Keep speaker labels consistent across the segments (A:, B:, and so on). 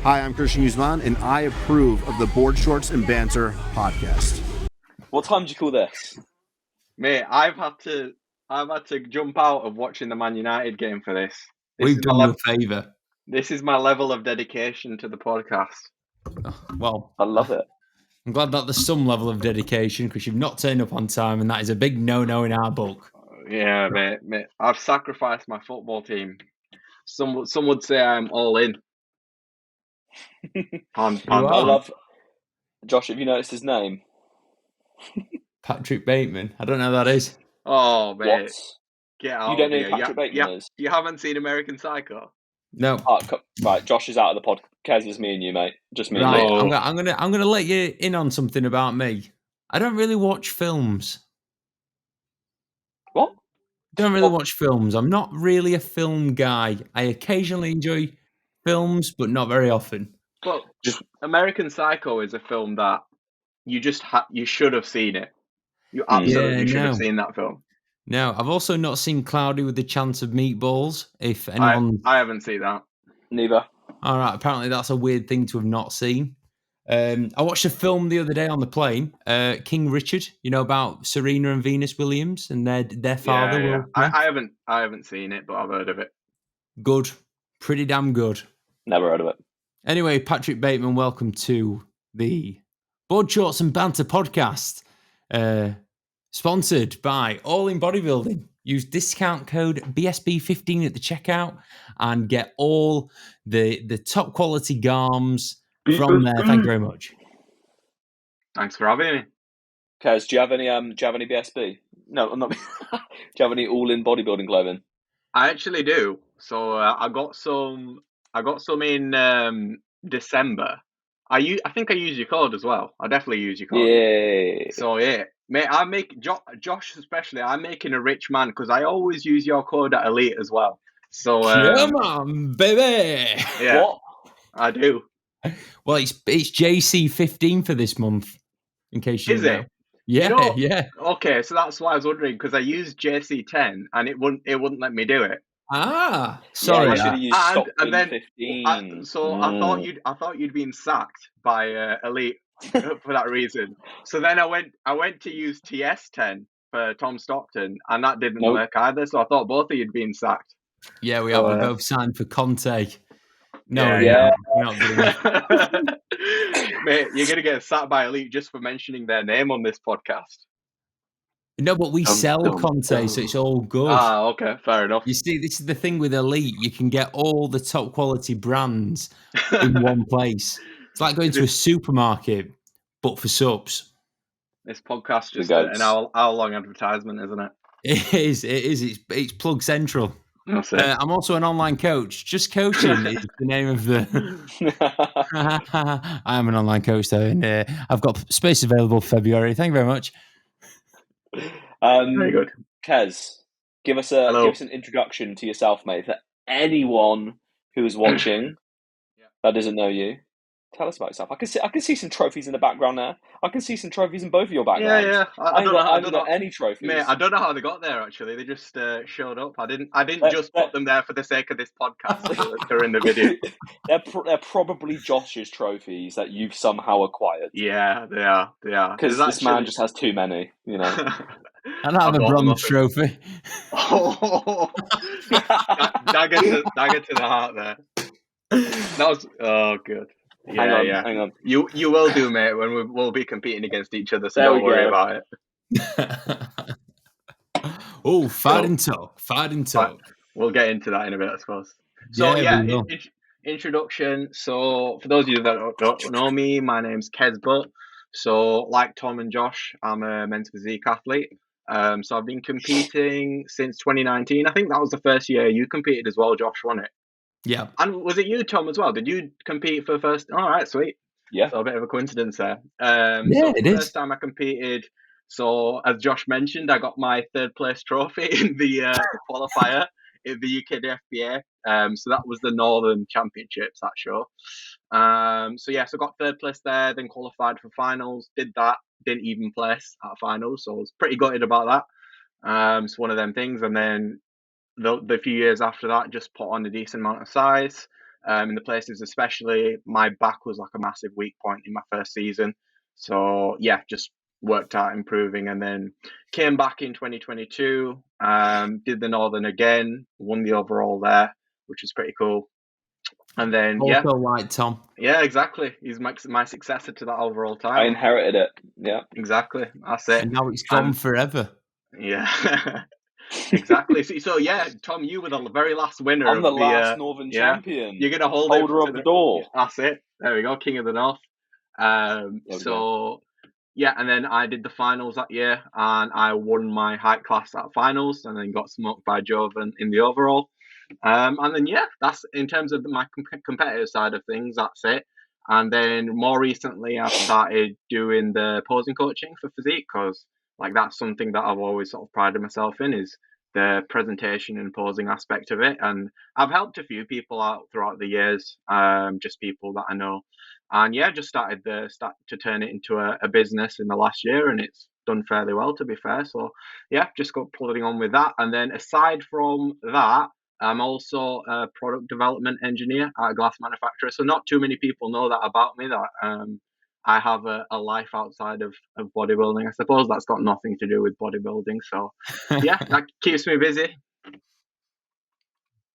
A: Hi, I'm Christian Guzman, and I approve of the Board Shorts and Banter podcast.
B: What time do you call this?
C: Mate, I've had to jump out of watching the Man United game for this.
D: We've done you a favour.
C: This is my level of dedication to the podcast.
D: Well,
B: I love it.
D: I'm glad that there's some level of dedication because you've not turned up on time, and that is a big no-no in our book.
C: Yeah, mate. I've sacrificed my football team. Some would say I'm all in.
B: I love Josh. Have you noticed his name?
D: Patrick Bateman. I don't know who that is.
C: Oh, mate.
B: What?
C: Get out
B: You don't know
C: of
B: who
C: here.
B: Patrick Bateman is?
C: You haven't seen American Psycho?
D: No.
B: Right, Josh is out of the podcast. It's me and you, mate. Just me.
D: Right,
B: And you.
D: I'm gonna let you in on something about me. I don't really watch films.
B: What?
D: Don't really watch films. I'm not really a film guy. I occasionally enjoy films, but not very often.
C: Well, American Psycho is a film that you just you should have seen it. You absolutely should have seen that film.
D: No, I've also not seen Cloudy with a Chance of Meatballs. If anyone,
C: I haven't seen that.
B: Neither.
D: All right, apparently that's a weird thing to have not seen. I watched a film the other day on the plane, King Richard. You know about Serena and Venus Williams and their father.
C: Yeah. I haven't seen it, but I've heard of it.
D: Good, pretty damn good.
B: Never heard of it.
D: Anyway, Patrick Bateman, welcome to the Board Shorts and Banter podcast, sponsored by All In Bodybuilding. Use discount code BSB15 at the checkout and get all the top quality garms from there. Thank you very much.
C: Thanks for having me.
B: Kaz, do you have any BSB? No, I'm not. Do you have any all-in bodybuilding clothing?
C: I actually do. So I got some in December. I think I use your code as well. I definitely use your code.
B: Yeah.
C: So yeah, mate, I make Josh especially. I'm making a rich man because I always use your code at Elite as well. So
D: come on, baby.
C: Yeah,
B: what?
C: I do.
D: Well, it's JC15 for this month. In case you know.
C: It?
D: Yeah, yeah.
C: Okay, so that's why I was wondering because I used JC10 and it wouldn't let me do it.
D: Ah, sorry.
B: I should have used
C: and then
B: 15.
C: I thought you'd been sacked by Elite for that reason. So then I went to use TS10 for Tom Stockton, and that didn't work either. So I thought both of you'd been sacked.
D: Yeah, we are. We both signed for Conte. No,
C: yeah.
D: We're not doing that.
C: Mate, you're gonna get sacked by Elite just for mentioning their name on this podcast.
D: No, but we sell Conte, so it's all good.
C: Ah, okay, fair enough.
D: You see, this is the thing with Elite. You can get all the top quality brands in one place. It's like going to a supermarket, but for subs.
C: This podcast just an hour-long advertisement, isn't it?
D: It is. It's Plug Central.
C: That's it.
D: I'm also an online coach. Just Coaching is the name of the... I am an online coach, though, and I've got space available for February. Thank you very much.
C: Very good.
B: Kez, give us an introduction to yourself, mate. For anyone who's watching that doesn't know you, tell us about yourself. I can see some trophies in the background there. I can see some trophies in both of your backgrounds.
C: Yeah.
B: I don't know any trophies.
C: Mate, I don't know how they got there. Actually, they just showed up. I didn't just put them there for the sake of this podcast. They're in the video.
B: They're probably Josh's trophies that you've somehow acquired.
C: Yeah, they are.
B: Because this man just has too many, you know.
D: And I have a bronze trophy.
C: Oh, dagger to the heart there. That was good. Hang on. You will do, mate, when we'll be competing against each other, so don't worry about it.
D: Oh, fighting talk.
C: We'll get into that in a bit, I suppose. So introduction. So for those of you that don't know me, my name's Qais Butt. So like Tom and Josh, I'm a men's physique athlete. So I've been competing since 2019. I think that was the first year you competed as well, Josh, wasn't it?
D: Yeah.
C: And was it you, Tom, as well? Did you compete for the first? All right, sweet.
B: Yeah.
C: So a bit of a coincidence there.
D: It is.
C: First time I competed. So as Josh mentioned, I got my third place trophy in the qualifier in the UKDFBA. So that was the Northern Championships, that show. So got third place there, then qualified for finals. Did that, didn't even place at finals, so I was pretty gutted about that. It's one of them things. And then the few years after that, just put on a decent amount of size. in the places, especially my back was like a massive weak point in my first season. So yeah, just worked out improving, and then came back in 2022, did the Northern again, won the overall there, which was pretty cool. And then
D: also like Tom.
C: Yeah, exactly. He's my successor to that overall title.
B: I inherited it. Yeah,
C: exactly. That's it.
D: And now it's gone forever.
C: Yeah, exactly. So yeah, Tom, you were the very last winner.
B: I'm the last Northern champion.
C: You're gonna hold
B: holder of the door.
C: That's it. There we go, King of the North. Yeah, and then I did the finals that year, and I won my height class at finals, and then got smoked by Jovan in the overall. And then yeah, that's in terms of my competitive side of things. That's it. And then more recently, I've started doing the posing coaching for Physique, because like that's something that I've always sort of prided myself in, is the presentation and posing aspect of it. And I've helped a few people out throughout the years, just people that I know. And yeah, just started to turn it into a business in the last year, and it's done fairly well, to be fair. So yeah, just got plodding on with that. And then aside from that, I'm also a product development engineer at a glass manufacturer. So not too many people know that about me, that I have a life outside of bodybuilding. I suppose that's got nothing to do with bodybuilding. So yeah, that keeps me busy.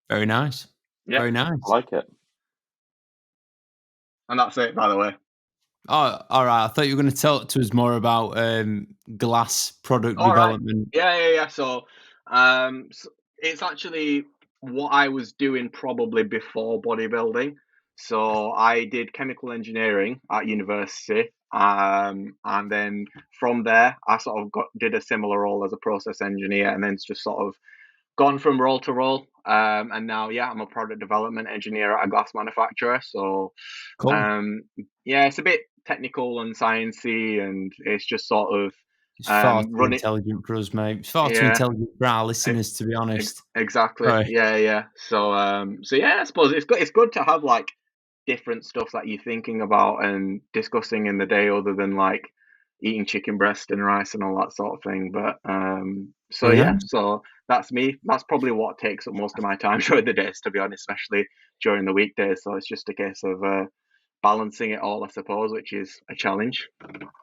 D: Very nice.
C: Yeah.
D: Very nice.
B: I like it.
C: And that's it, by the way.
D: Oh, all right. I thought you were going to talk to us more about glass product development.
C: Right. Yeah. So it's actually what I was doing probably before bodybuilding. So I did chemical engineering at university, and then from there I sort of did a similar role as a process engineer, and then it's just sort of gone from role to role. And now, yeah, I'm a product development engineer at a glass manufacturer. So,
D: cool.
C: Yeah, it's a bit technical and sciencey, and it's just sort of
D: it's far too intelligent for us, mate. It's far too intelligent for our listeners, to be honest.
C: Exactly. Right. Yeah. So yeah, I suppose it's good to have like different stuff that you're thinking about and discussing in the day, other than like eating chicken breast and rice and all that sort of thing. But so that's me. That's probably what takes up most of my time during the days, to be honest, especially during the weekdays. So it's just a case of balancing it all, I suppose, which is a challenge.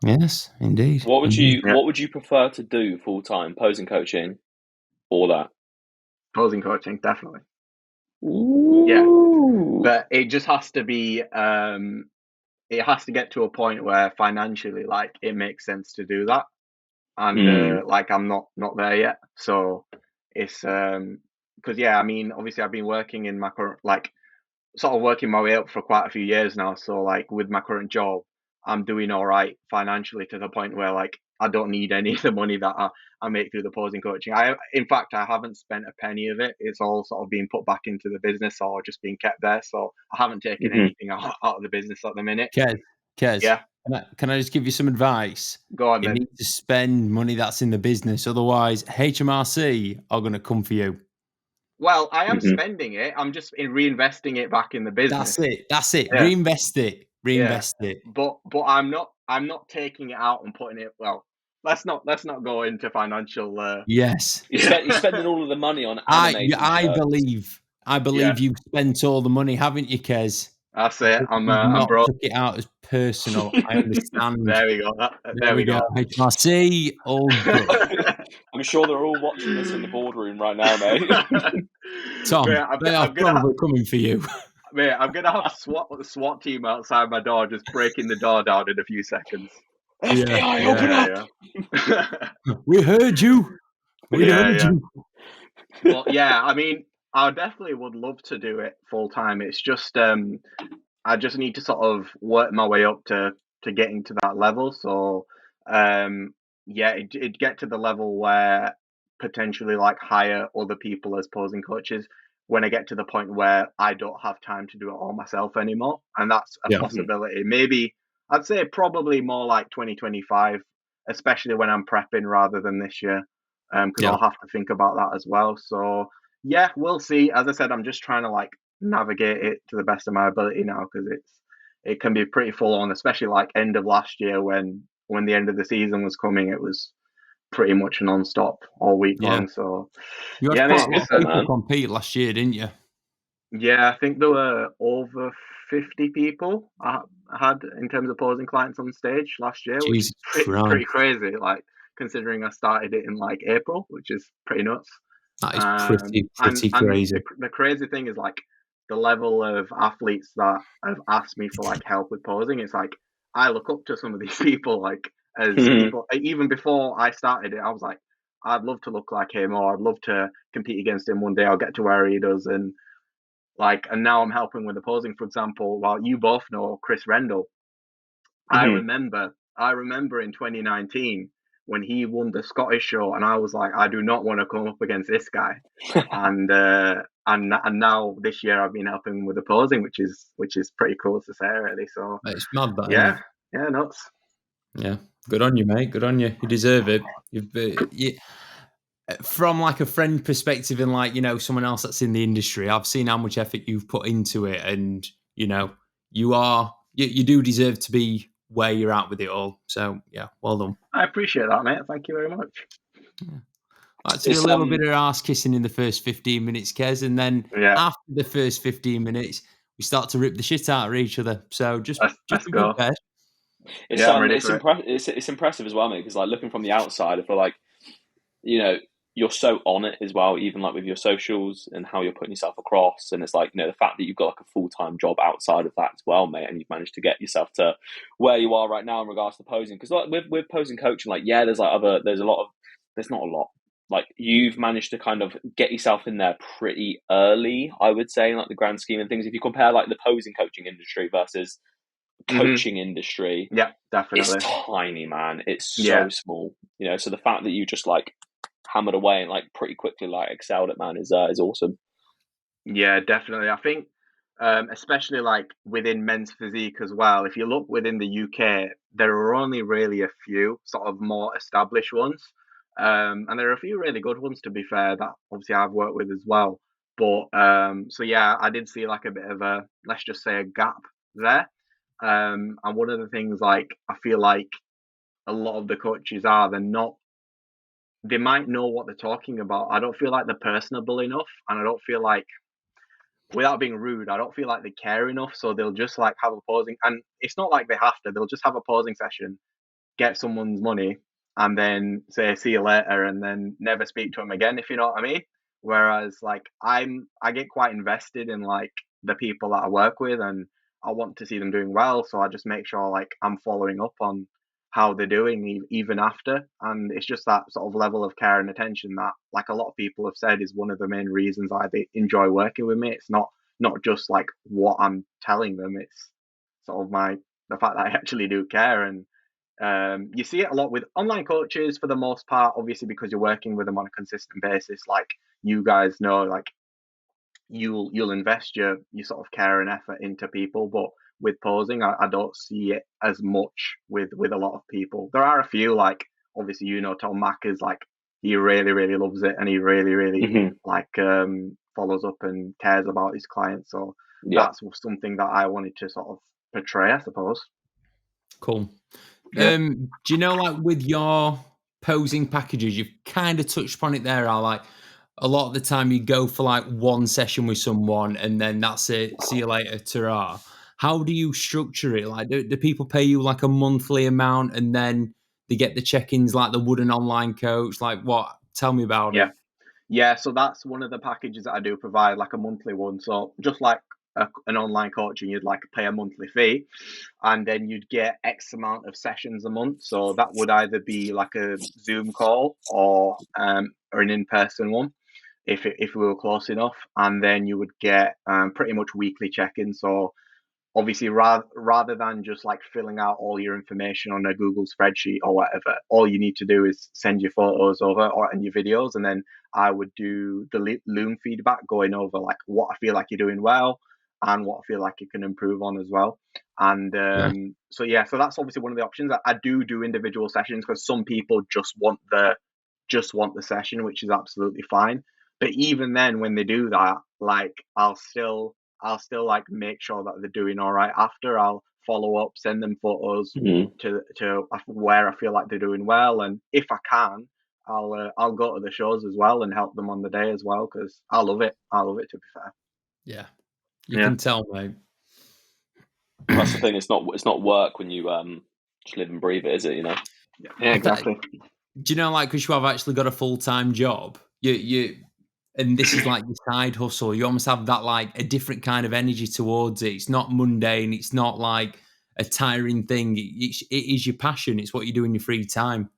D: Yes, indeed.
B: What would you prefer to do full time? Posing coaching or that?
C: Posing coaching, definitely.
B: Ooh.
C: Yeah, but it just has to be. It has to get to a point where financially, like, it makes sense to do that, and like I'm not there yet. So it's because I mean, obviously I've been working in my current, like, sort of working my way up for quite a few years now. So like with my current job, I'm doing all right financially, to the point where like I don't need any of the money that I make through the posing coaching. In fact, I haven't spent a penny of it. It's all sort of being put back into the business or just being kept there. So I haven't taken anything out of the business at the minute.
D: Kez,
C: yeah.
D: Can I just give you some advice?
C: Go on,
D: you
C: then.
D: need to spend money that's in the business. Otherwise, HMRC are going to come for you.
C: Well, I am spending it. I'm just reinvesting it back in the business.
D: That's it. Yeah. Reinvest it. It.
C: But I'm not taking it out and putting it. Well, let's not go into financial.
B: Yes, you're spending all of the money on.
D: I believe you've spent all the money, haven't you, Kez?
C: That's it. I'm broke.
D: Took it out as personal. I understand.
C: There we go. There we go.
D: HMRC, all good.
B: I'm sure they're all watching this in the boardroom right now, mate.
D: Tom, they are probably coming for you.
C: Mate, I'm gonna have the SWAT team outside my door, just breaking the door down in a few seconds.
B: FBI, open
C: up!
D: We heard you. We heard you.
C: Well, yeah, I mean, I definitely would love to do it full time. It's just I just need to sort of work my way up to getting to that level. So it'd get to the level where potentially like hire other people as posing coaches when I get to the point where I don't have time to do it all myself anymore. And that's a possibility. Maybe I'd say probably more like 2025, especially when I'm prepping rather than this year, because I'll have to think about that as well. So yeah, we'll see. As I said, I'm just trying to like navigate it to the best of my ability now, because it can be pretty full on, especially like end of last year when the end of the season was coming. It was pretty much non-stop all week long. So
D: you had quite a lot of people compete last year, didn't you?
C: Yeah, I think there were over 50 people I had in terms of posing clients on stage last year, which is
D: Jesus
C: pretty
D: Christ.
C: crazy. Like considering I started it in like April, which is pretty nuts.
D: That is pretty
C: And
D: crazy.
C: the crazy thing is like the level of athletes that have asked me for like help with posing. It's like I look up to some of these people like as people. Even before I started it, I was like, I'd love to look like him, or I'd love to compete against him one day. I'll get to where he does, and now I'm helping with the posing. For example, well, you both know Chris Rendell. I remember in 2019 when he won the Scottish show, and I was like, I do not want to come up against this guy. and now this year I've been helping him with the posing, which is pretty cool to say, really. So
D: It's mad, that, isn't
C: yeah,
D: it?
C: yeah, nuts.
D: Yeah, good on you, mate. Good on you. You deserve it. From like a friend perspective, and like, you know, someone else that's in the industry, I've seen how much effort you've put into it, and you know, you do deserve to be where you're at with it all. So yeah, well done.
C: I appreciate that, mate. Thank you very much.
D: Yeah. I like to do a little bit of ass kissing in the first 15 minutes, Kez, and then after the first 15 minutes, we start to rip the shit out of each other. So just
C: let's
D: be
C: go.
D: prepared.
B: It's impressive as well, mate. Because like looking from the outside, I feel like, you know, you're so on it as well, even like with your socials and how you're putting yourself across. And it's like, you know, the fact that you've got like a full-time job outside of that as well, mate, and you've managed to get yourself to where you are right now in regards to posing. Because like with posing coaching, like there's not a lot. Like you've managed to kind of get yourself in there pretty early, I would say, in like the grand scheme of things. If you compare like the posing coaching industry versus coaching industry,
C: yeah, definitely,
B: it's tiny, man. It's so small, you know. So the fact that you just like hammered away and like pretty quickly like excelled at, man, is awesome.
C: Yeah, definitely. I think especially like within men's physique as well. If you look within the UK, there are only really a few sort of more established ones, and there are a few really good ones, to be fair, that obviously I've worked with as well. But so yeah, I did see like a bit of a, let's just say, a gap there. And one of the things, like, I feel like a lot of the coaches they might know what they're talking about. I don't feel like they're personable enough, and I don't feel like, without being rude, I don't feel like they care enough. So they'll just like have a posing, and it's not like they have to. They'll just have a posing session, get someone's money, and then say see you later, and then never speak to them again. If you know what I mean. Whereas like I get quite invested in like the people that I work with, and I want to see them doing well. So I just make sure like I'm following up on how they're doing even after. And it's just that sort of level of care and attention that, like a lot of people have said, is one of the main reasons they enjoy working with me. It's not just like what I'm telling them. It's sort of the fact that I actually do care. And you see it a lot with online coaches for the most part, obviously, because you're working with them on a consistent basis. Like you guys know, like you'll invest your sort of care and effort into people, but with posing, I don't see it as much with a lot of people. There are a few, like obviously, you know, Tom Mack is like, he really really loves it, and he really like follows up and cares about his clients. So that's something that I wanted to sort of portray, I suppose.
D: Cool. Do you know, like with your posing packages, you've kind of touched upon it there, are like a lot of the time you go for like one session with someone and then that's it, see you later, ta-ra. How do you structure it? Like, do people pay you like a monthly amount and then they get the check-ins like the wooden online coach? Like what? Tell me about it.
C: Yeah, so that's one of the packages that I do provide, like a monthly one. So just like an online coaching, you'd like pay a monthly fee, and then you'd get X amount of sessions a month. So that would either be like a Zoom call or an in-person one, if we were close enough, and then you would get pretty much weekly check-ins. So obviously, rather than just like filling out all your information on a Google spreadsheet or whatever, all you need to do is send your photos over and your videos, and then I would do the Loom feedback, going over like what I feel like you're doing well and what I feel like you can improve on as well. And so that's obviously one of the options. I do individual sessions because some people just want the session, which is absolutely fine. But even then, when they do that, like I'll still like make sure that they're doing all right after. I'll follow up, send them photos to where I feel like they're doing well, and if I can, I'll go to the shows as well and help them on the day as well, because I love it. To be fair.
D: Yeah, You can tell, mate.
B: That's the thing. It's not work when you just live and breathe it, is it? You know.
C: Yeah, exactly.
D: Do you know, like, because you have actually got a full-time job, and this is like your side hustle, you almost have that, like, a different kind of energy towards it. It's not mundane. It's not like a tiring thing. It is your passion. It's what you do in your free time.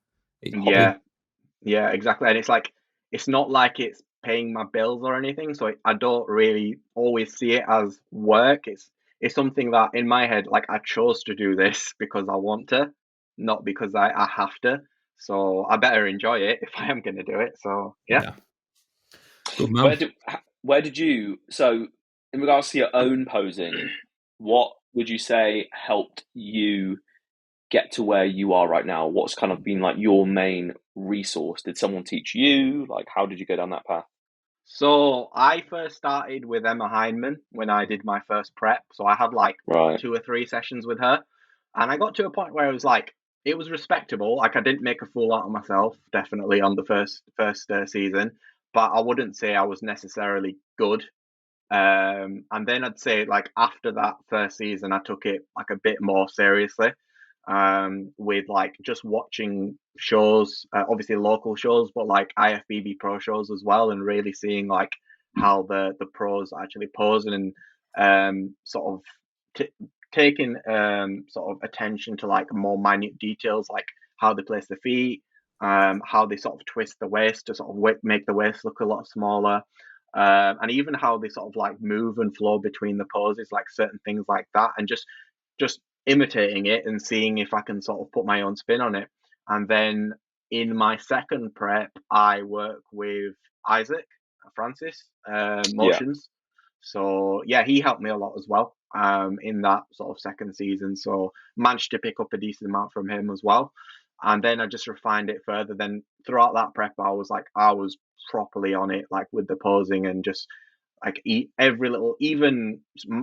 C: Yeah, exactly. And it's like, it's not like it's paying my bills or anything. So I don't really always see it as work. It's something that in my head, like, I chose to do this because I want to, not because I have to. So I better enjoy it if I am going to do it. So yeah.
D: Good man.
B: Where did you? So in regards to your own posing, what would you say helped you get to where you are right now? What's kind of been like your main resource? Did someone teach you? Like, how did you go down that path?
C: So I first started with Emma Heineman when I did my first prep. So I had like 2 or 3 sessions with her, and I got to a point where it was like, it was respectable. Like, I didn't make a fool out of myself, definitely on the first season, but I wouldn't say I was necessarily good. And then I'd say, like, after that first season, I took it like a bit more seriously, with like just watching shows, obviously local shows, but like IFBB pro shows as well, and really seeing like how the pros actually pose, and sort of taking sort of attention to like more minute details, like how they place the feet, how they sort of twist the waist to sort of make the waist look a lot smaller. And even how they sort of like move and flow between the poses, like certain things like that, and just imitating it and seeing if I can sort of put my own spin on it. And then in my second prep, I work with Isaac Francis Motions. So yeah, he helped me a lot as well in that sort of second season. So managed to pick up a decent amount from him as well. And then I just refined it further. Then throughout that prep, I was properly on it, like with the posing, and just like every little, even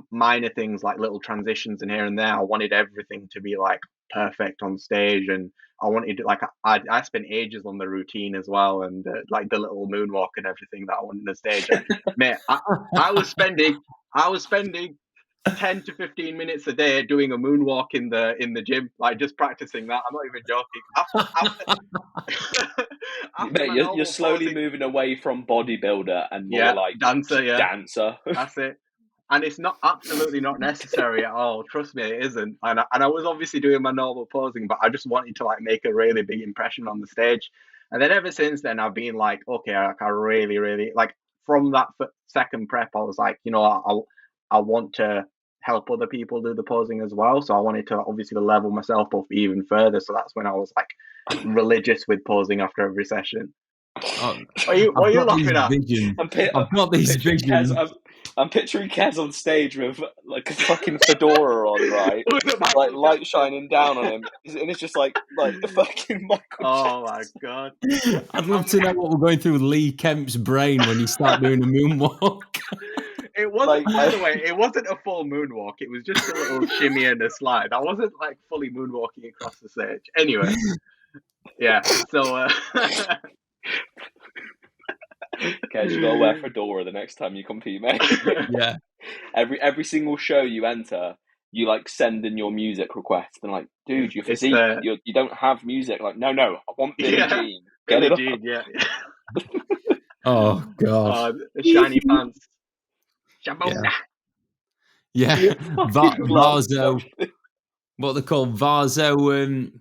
C: minor things like little transitions in here and there. I wanted everything to be like perfect on stage, and I wanted, like, I spent ages on the routine as well, and like the little moonwalk and everything that I wanted on stage. And, mate, I was spending 10 to 15 minutes a day doing a moonwalk in the gym, like just practicing that. I'm not even joking.
B: Mate, you're slowly moving away from bodybuilder and more like
C: dancer. Yeah,
B: dancer.
C: That's it. And it's not absolutely not necessary at all. Trust me, it isn't. And I was obviously doing my normal posing, but I just wanted to like make a really big impression on the stage. And then ever since then, I've been like, okay, like, I really, really like, from that second prep, I was like, you know, I want to help other people do the posing as well. So I wanted to obviously level myself up even further. So that's when I was like religious with posing after every session. What are you laughing at?
D: I've got these visions.
B: I'm picturing Kez on stage with like a fucking fedora on, right? Like light shining down on him, and it's just like the fucking Michael Jackson.
C: Oh my god!
D: I'd love to know what we're going through Lee Kemp's brain when you start doing a moonwalk.
C: It wasn't, by the way, it wasn't a full moonwalk. It was just a little shimmy and a slide. I wasn't like fully moonwalking across the stage. Anyway, yeah. So.
B: Okay, you gotta wear fedora the next time you compete, mate.
D: Yeah.
B: Every single show you enter, you like send in your music request, and like, dude, your physique, you don't have music. Like, no, I want Billie Jean. Get
C: Billie
B: it
C: Jean, yeah.
D: Oh god.
C: The shiny pants. Shabonga.
D: Yeah. Varzo. What they call Varzo,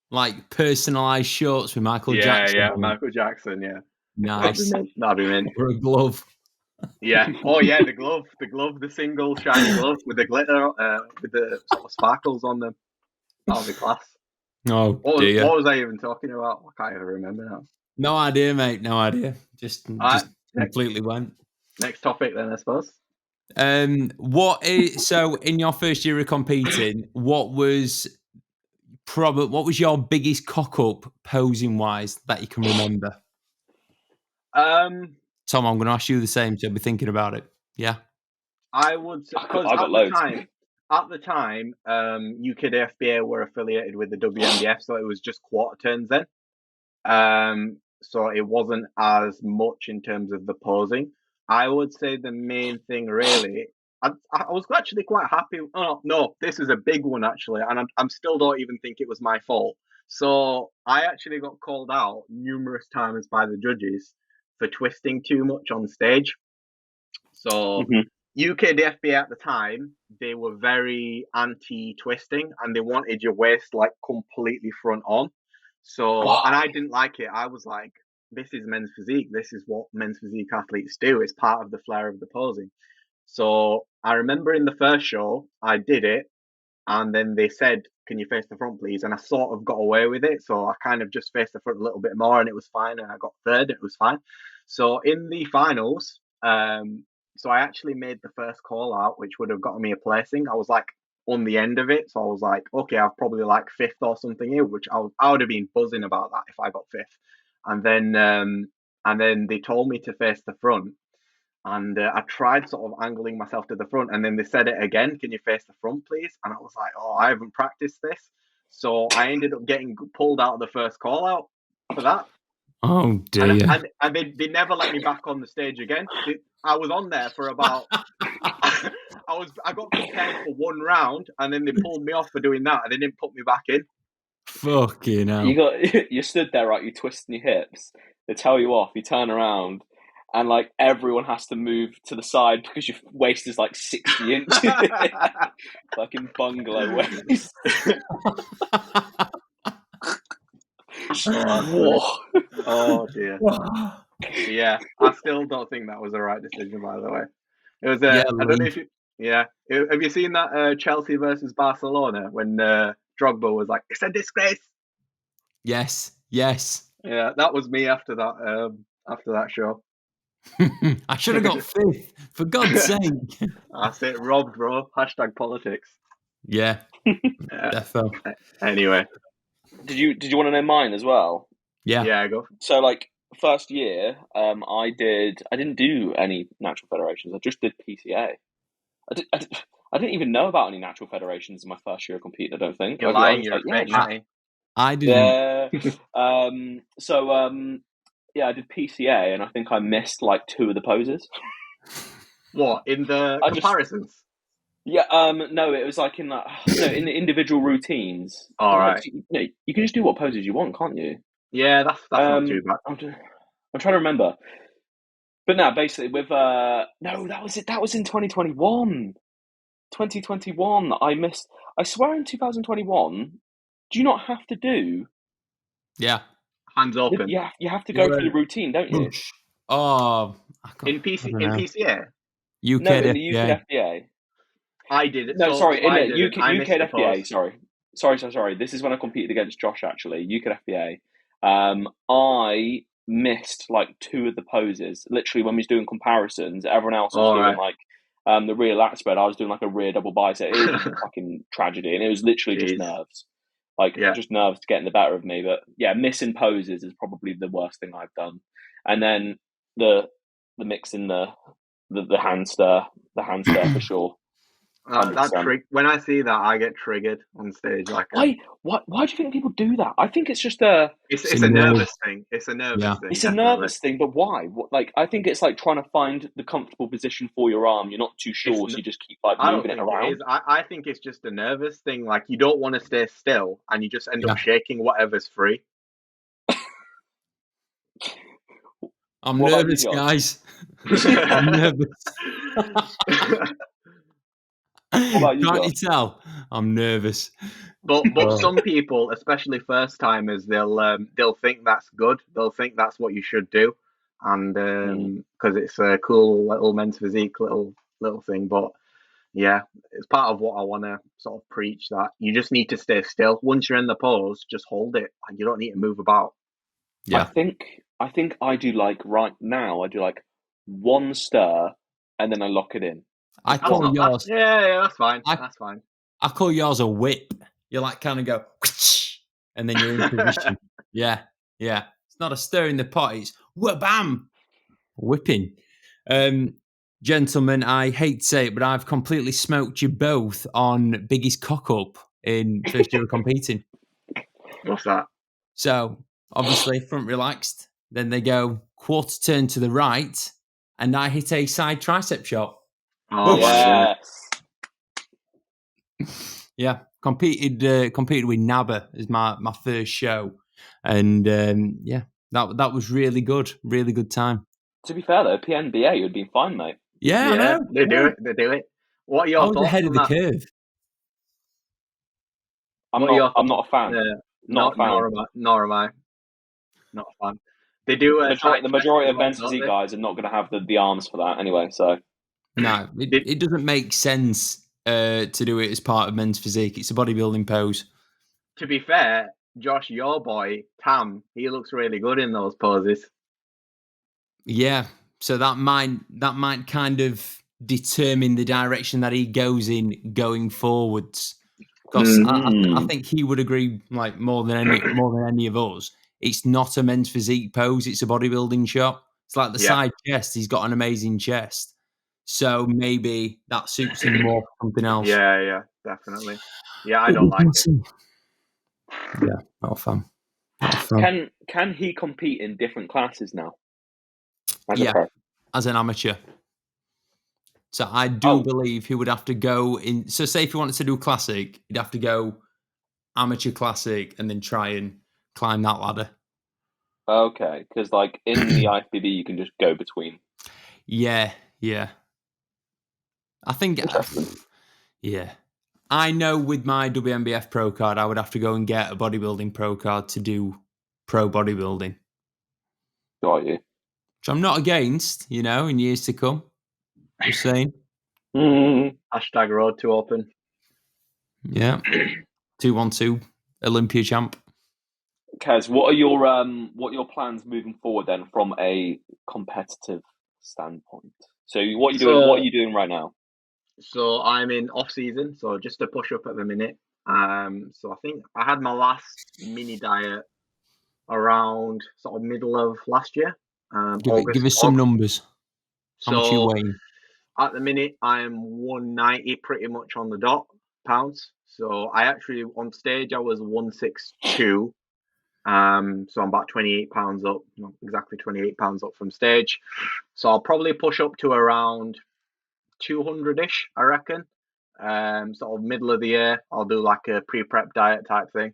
D: like personalized shorts with Michael Jackson.
C: Yeah, Michael Jackson, yeah.
D: Nice.
C: That'd be mint.
D: Or a glove.
C: Yeah. Oh yeah, the glove, the single shiny glove with the glitter, with the sort of sparkles on them. That'll be class.
D: Oh dear.
C: What was I even talking about? I can't even remember now.
D: No idea, mate. No idea. Just completely went.
C: Next topic then, I suppose.
D: So in your first year of competing, what was your biggest cock up posing wise that you can remember? Tom, I'm going to ask you the same, so be thinking about it. Yeah.
C: I would say, because at the time, UKDFBA were affiliated with the WNBF, so it was just quarter turns then. So it wasn't as much in terms of the posing. I would say the main thing really I was actually quite happy. Oh no, this is a big one actually, and I'm still don't even think it was my fault. So I actually got called out numerous times by the judges for twisting too much on stage. So UK DFBA at the time, they were very anti-twisting, and they wanted your waist like completely front on. So, and I didn't like it. I was like, this is men's physique. This is what men's physique athletes do. It's part of the flair of the posing. So I remember in the first show, I did it, and then they said, can you face the front, please? And I sort of got away with it. So I kind of just faced the front a little bit more, and it was fine. And I got third, and it was fine. So in the finals, so I actually made the first call out, which would have gotten me a placing. I was like on the end of it. So I was like, okay, I've probably like fifth or something here, which I would have been buzzing about that if I got fifth. And then they told me to face the front. And I tried sort of angling myself to the front, and then they said it again, can you face the front, please? And I was like, oh, I haven't practiced this. So I ended up getting pulled out of the first call out for that.
D: Oh, dear.
C: And they never let me back on the stage again. I was on there for about... I got compared for one round, and then they pulled me off for doing that, and they didn't put me back in.
D: Fucking hell.
B: You stood there, right? You twisting your hips. They tell you off. You turn around, and like everyone has to move to the side because your waist is like 60 inches. Fucking bungalow waist.
C: Oh dear. Yeah, I still don't think that was the right decision, by the way. It was. I don't know if you. Yeah, have you seen that Chelsea versus Barcelona when Drogba was like, "It's a disgrace."
D: Yes.
C: Yeah, that was me after that show.
B: Mm-hmm.
D: I should have got fifth, for God's sake.
C: That's it, robbed, bro. # politics.
D: Yeah. Defo.
C: Anyway.
B: Did you want to know mine as well?
D: Yeah.
C: Yeah, go.
B: So like first year, I didn't do any natural federations. I just did PCA. I didn't even know about any natural federations in my first year of competing. I don't think.
C: You're lying. You're a fake natty.
D: I didn't.
B: Yeah. Yeah, I did PCA, and I think I missed like 2 of the poses.
C: What, in the comparisons?
B: Yeah. No, it was like in in the individual routines.
C: All right.
B: You can just do what poses you want, can't you?
C: Yeah, that's not too bad.
B: I'm trying to remember. But no, basically with no, that was it. That was in 2021. 2021. I missed. I swear in 2021. Do you not have to do?
D: Yeah.
C: Hands open.
B: Yeah, you have to go through the routine, don't you?
D: Oh,
C: in PCA.
D: UK
B: no, in
D: FBA.
B: the UK FBA.
C: I did it.
B: No, sorry, in the UK
C: FBA.
B: Sorry. This is when I competed against Josh. Actually, UK FBA. I missed like 2 of the poses. Literally, when we was doing comparisons, everyone else was doing like the rear lat spread. I was doing like a rear double bicep. It was a fucking tragedy, and it was literally just nerves. Just nerves getting the better of me. But yeah, missing poses is probably the worst thing I've done. And then the mixing the hand stir for sure.
C: When I see that, I get triggered on stage. Like,
B: why do you think people do that? I think it's just a
C: nervous thing. It's a nervous thing.
B: It's a nervous thing, but why? I think it's like trying to find the comfortable position for your arm. You're not too sure, so you just keep like moving it around.
C: I think it's just a nervous thing. Like, you don't want to stay still, and you just end up shaking whatever's free.
D: I'm nervous, guys. I'm nervous. Can't you tell? I'm nervous.
C: But some people, especially first timers, they'll think that's good. They'll think that's what you should do, and because it's a cool little men's physique little thing. But yeah, it's part of what I want to sort of preach, that you just need to stay still. Once you're in the pose, just hold it, and you don't need to move about.
B: Yeah, I think I do like right now. I do like 1 stir, and then I lock it in.
D: I call yours.
C: Yeah, that's fine. That's fine.
D: I call yours a whip. You like kind of go, and then you're in position. Yeah. It's not a stir in the pot. It's bam, whipping. Gentlemen, I hate to say it, but I've completely smoked you both on Biggie's cock up in first year of competing.
C: What's that?
D: So obviously front relaxed. Then they go quarter turn to the right, and I hit a side tricep shot.
C: Oh my
B: Yes.
D: Yeah, competed with Naba as my first show, and that was really good time.
B: To be fair though, PNBA you would be fine, mate.
D: Yeah, I know.
C: They do it. They do it. What are your
D: I was
C: thoughts
D: ahead
C: on
D: of the
C: that?
D: curve.
B: I'm not a fan. Not a fan.
C: Nor am I. Not a fan. They do
B: The majority of men's
C: don't
B: physique
C: they?
B: guys are not going to have the arms for that anyway. So
D: No, it doesn't make sense to do it as part of men's physique. It's a bodybuilding pose.
C: To be fair, Josh, your boy Tam, he looks really good in those poses.
D: Yeah, so that might kind of determine the direction that he goes in going forwards. Because I think he would agree, like more than any of us. It's not a men's physique pose; it's a bodybuilding shot. It's like the side chest. He's got an amazing chest, so maybe that suits him more for something else.
C: Yeah, definitely. Yeah, I don't like it.
D: Yeah, not a fan.
B: Can he compete in different classes now?
D: As an amateur. So I do believe he would have to go in. So say if he wanted to do classic, he'd have to go amateur classic and then try and climb that ladder.
B: Okay, because like in the IFBB, you can just go between.
D: Yeah. I think. Yeah. I know with my WMBF pro card, I would have to go and get a bodybuilding pro card to do pro bodybuilding.
B: Got you.
D: Which I'm not against, in years to come. Just saying.
C: Hashtag road to open.
D: Yeah. 212 Olympia champ.
B: Kez, what are your plans moving forward then from a competitive standpoint? So what are you doing right now?
C: So I'm in off season, so just a push up at the minute. So I think I had my last mini diet around sort of middle of last year.
D: Give us some numbers. How much you weighing?
C: At the minute, I'm 190 pretty much on the dot pounds. So I actually, on stage, I was 162. So I'm about 28 pounds up, not exactly 28 pounds up from stage. So I'll probably push up to around 200-ish, I reckon. Sort of middle of the year, I'll do like a pre-prep diet type thing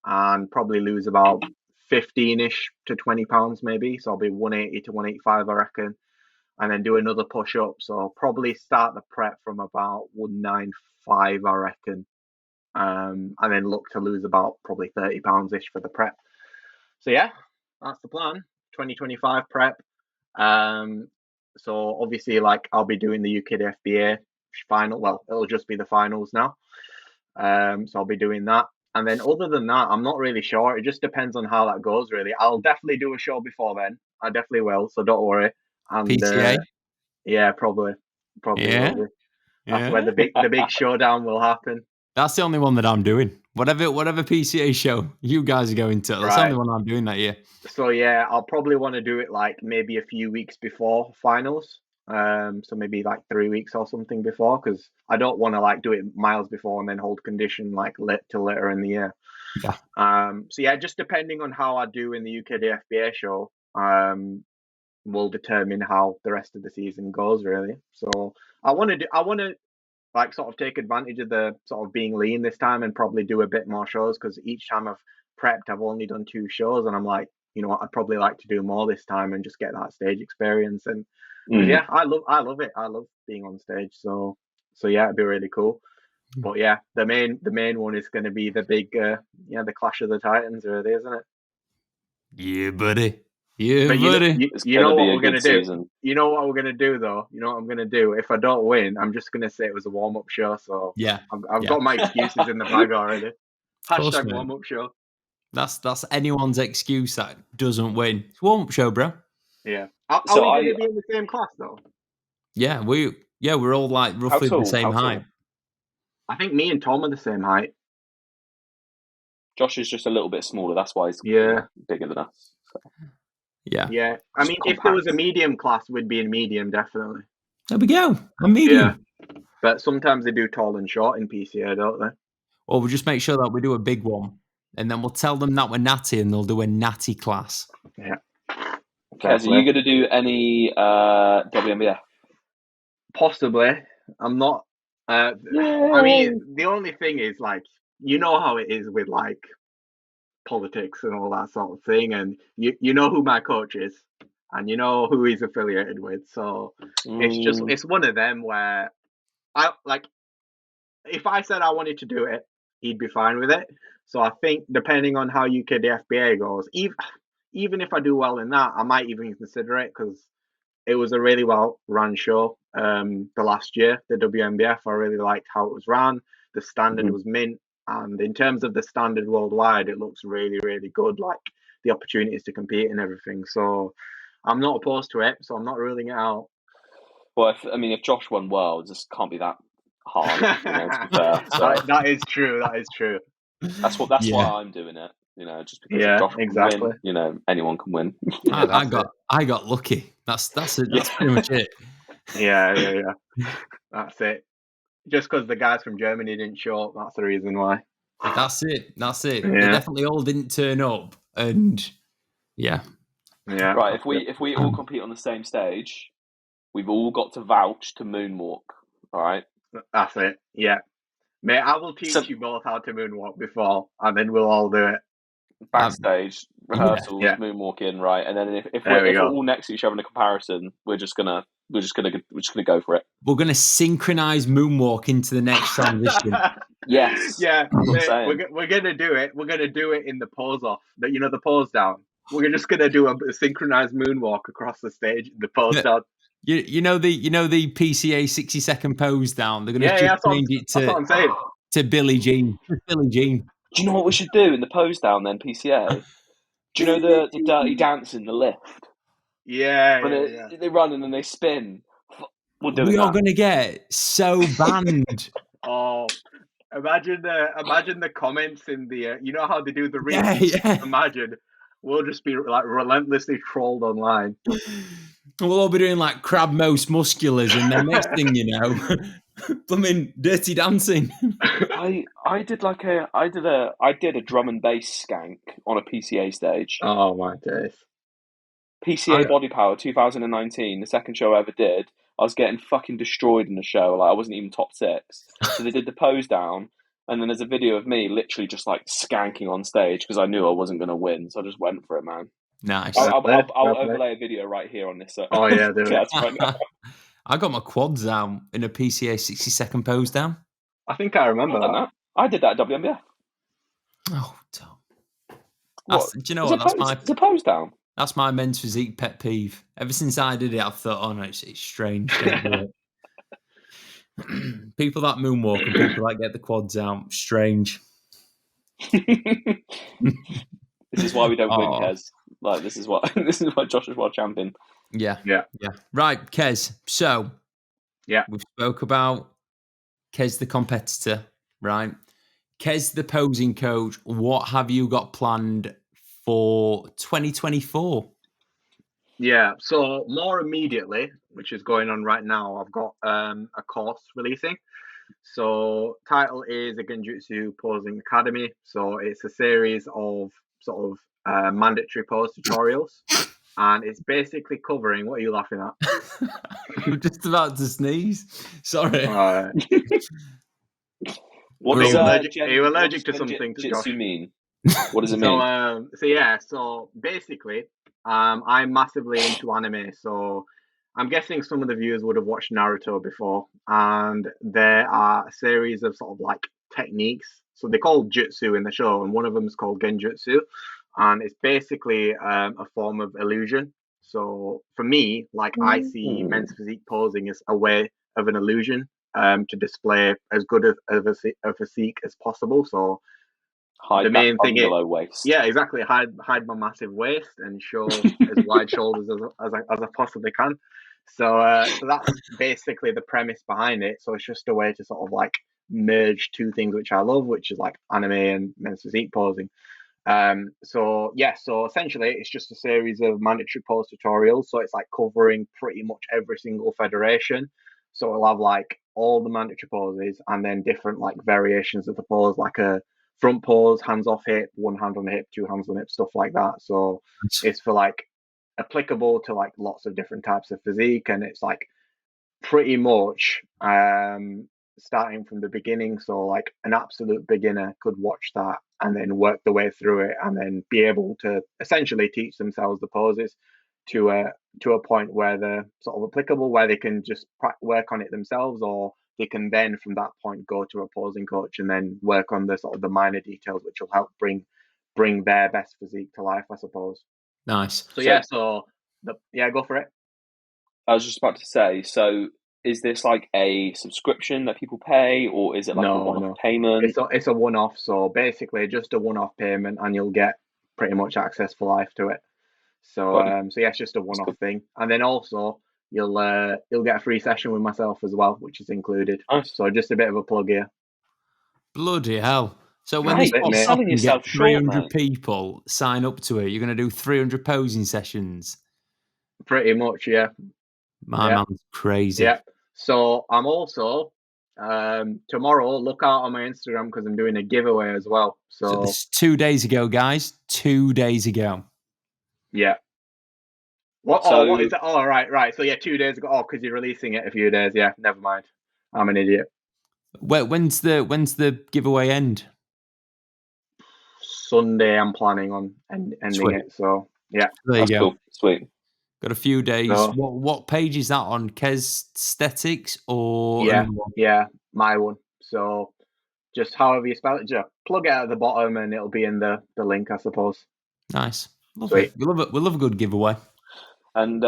C: and probably lose about 15-ish to 20 pounds maybe. So I'll be 180 to 185, I reckon. And then do another push-up. So I'll probably start the prep from about 195, I reckon. And then look to lose about probably 30 pounds-ish for the prep. So yeah, that's the plan. 2025 prep. So obviously, like I'll be doing the UKDFBA final. Well, it'll just be the finals now. So I'll be doing that. And then other than that, I'm not really sure. It just depends on how that goes, really. I'll definitely do a show before then. I definitely will. So don't worry. And
D: PCA?
C: Yeah, probably
D: Yeah.
C: will be. That's where the big showdown will happen.
D: That's the only one that I'm doing. Whatever PCA show you guys are going to, that's the only one I'm doing that year.
C: So yeah, I'll probably want to do it like maybe a few weeks before finals. So maybe like 3 weeks or something before, because I don't want to like do it miles before and then hold condition like till later in the year.
D: Yeah.
C: So yeah, just depending on how I do in the UKDFBA show, will determine how the rest of the season goes, really. So I want to like sort of take advantage of the sort of being lean this time and probably do a bit more shows, because each time I've prepped, I've only done 2 shows, and I'm like, I'd probably like to do more this time and just get that stage experience. And yeah, I love it. I love being on stage. So yeah, it'd be really cool. But yeah, the main one is going to be the big, the Clash of the Titans, really, isn't it?
D: Yeah, buddy. Yeah,
C: but
D: buddy.
C: You know what we're going to do? You know what we're going to do, though? You know what I'm going to do? If I don't win, I'm just going to say it was a warm-up show. So
D: yeah,
C: I've got my excuses in the bag already. Hashtag warm-up show.
D: That's anyone's excuse that doesn't win. It's a warm-up show, bro.
C: Yeah. Are we going to be in the same class, though?
D: Yeah, we're all like roughly the same height.
C: I think me and Tom are the same height.
B: Josh is just a little bit smaller. That's why he's bigger than us. So.
C: Yeah. I mean, if there was a medium class, we'd be in medium, definitely.
D: There we go. A medium.
C: Yeah. But sometimes they do tall and short in PCA, don't they?
D: Well, we'll just make sure that we do a big one. And then we'll tell them that we're natty and they'll do a natty class.
C: Yeah.
B: Okay, so are you going to do any WNBF?
C: Possibly. I'm not. I mean, the only thing is, like, you know how it is with like politics and all that sort of thing, and you know who my coach is, and you know who he's affiliated with. So it's one of them where I like. If I said I wanted to do it, he'd be fine with it. So I think depending on how UK the FBA goes, even if I do well in that, I might even consider it because it was a really well run show. The last year, the WNBF, I really liked how it was ran. The standard was mint, and in terms of the standard worldwide, it looks really, really good. Like the opportunities to compete and everything. So I'm not opposed to it. So I'm not ruling it out.
B: Well, if Josh won worlds, this can't be that hard. To be fair, so.
C: That is true. That is true.
B: That's why I'm doing it. Just because if Josh can win, anyone can win.
D: I got lucky. That's it. That's pretty much it.
C: Yeah. That's it. Just because the guys from Germany didn't show up, that's the reason why.
D: That's it.
C: Yeah.
D: They definitely all didn't turn up, and yeah.
B: Right. If we all compete on the same stage, we've all got to vouch to moonwalk. All right.
C: That's it. Yeah. Mate, I will teach you both how to moonwalk before, and then we'll all do it.
B: Backstage, rehearsals, moonwalking, right? And then if we're all next to each other in a comparison, we're just gonna go for it.
C: We're
D: gonna synchronize moonwalk into the next transition.
B: Yes.
C: Yeah. Mate, we're gonna do it. We're gonna do it in the pose off. The pose down. We're just gonna do a synchronized moonwalk across the stage. The pose down.
D: You know the PCA 60-second pose down. They're gonna change it to Billie Jean. Billie Jean.
B: Do you know what we should do in the pose down then, PCA? Do you know the dirty dance in the lift?
C: Yeah.
B: They run and then they spin.
C: We
D: are gonna get so banned.
C: Oh, imagine the comments in the you know how they do the reels?
D: Yeah.
C: Imagine we'll just be like relentlessly trolled online.
D: We'll all be doing like crab most musculars, and then next thing you know, blooming dirty dancing.
B: I did a drum and bass skank on a PCA stage.
C: Oh my days.
B: PCA Body Power 2019, the second show I ever did. I was getting fucking destroyed in the show. Like I wasn't even top 6. So they did the pose down, and then there's a video of me literally just like skanking on stage because I knew I wasn't going to win. So I just went for it, man.
D: Nice.
B: I'll overlay a video right here on this.
C: Oh yeah, do it.
D: I got my quads down in a PCA 60-second pose down.
C: I think I remember that.
B: I did that at WNBF.
D: Oh, Tom. Do you know what?
B: It's a pose down.
D: That's my men's physique pet peeve. Ever since I did it, I've thought, oh no, it's strange. People that moonwalk and people that get the quads out, strange.
B: This is why we don't win, Kez. Like this is why Josh is world champion.
D: Yeah. Right, Kez. So we spoke about Kez the competitor, right? Kez the posing coach. What have you got planned for 2024?
C: Yeah, so more immediately, which is going on right now, I've got a course releasing. So title is the Genjutsu Posing Academy. So it's a series of sort of mandatory pose tutorials, and it's basically covering. What are you laughing at?
D: I'm just about to sneeze. Sorry.
C: Are you allergic to something, Josh?
B: Mean? What does it mean?
C: So basically, I'm massively into anime. So I'm guessing some of the viewers would have watched Naruto before, and there are a series of sort of like techniques. So they call jutsu in the show, and one of them is called Genjutsu, and it's basically a form of illusion. So for me, like I see men's physique posing as a way of an illusion to display as good of a physique as possible. So
B: hide the main thing below waist.
C: Yeah, exactly. Hide my massive waist and show as wide shoulders as I possibly can. So that's basically the premise behind it. So it's just a way to sort of like merge two things which I love, which is like anime and men's physique posing. So essentially it's just a series of mandatory pose tutorials. So it's like covering pretty much every single federation. So it'll have like all the mandatory poses and then different like variations of the pose, like a front pose, hands off hip, one hand on the hip, two hands on the hip, stuff like that. So it's for like applicable to like lots of different types of physique, and it's like pretty much starting from the beginning. So like an absolute beginner could watch that and then work the way through it, and then be able to essentially teach themselves the poses to a point where they're sort of applicable, where they can just work on it themselves, or they can then from that point go to a posing coach and then work on the sort of the minor details, which will help bring their best physique to life, I suppose.
D: Nice.
C: So go for it.
B: I was just about to say, so is this like a subscription that people pay, or is it like a one-off payment?
C: It's a one-off, so basically just a one-off payment, and you'll get pretty much access for life to it. So it's just a one-off thing, and then also you'll get a free session with myself as well, which is included.
B: Nice.
C: So just a bit of a plug here.
D: Bloody hell! So when
B: Mate,
D: this
B: selling yourself
D: 300 people sign up to it, you're going to do 300 posing sessions.
C: Pretty much, yeah.
D: My man's crazy.
C: Yeah. So I'm also tomorrow. Look out on my Instagram because I'm doing a giveaway as well. So
D: this is 2 days ago, guys. 2 days ago.
C: Yeah. What is it? Oh, right. So 2 days ago. Oh, because you're releasing it a few days. Yeah, never mind. I'm an idiot.
D: When's the giveaway end?
C: Sunday. I'm planning on ending it. So yeah,
D: there you go.
B: Cool. Sweet.
D: Got a few days.
C: So,
D: what page is that on? Qais Aesthetics or
C: my one. So just however you spell it, just plug it at the bottom and it'll be in the link, I suppose.
D: Nice. Lovely. We love a good giveaway.
B: And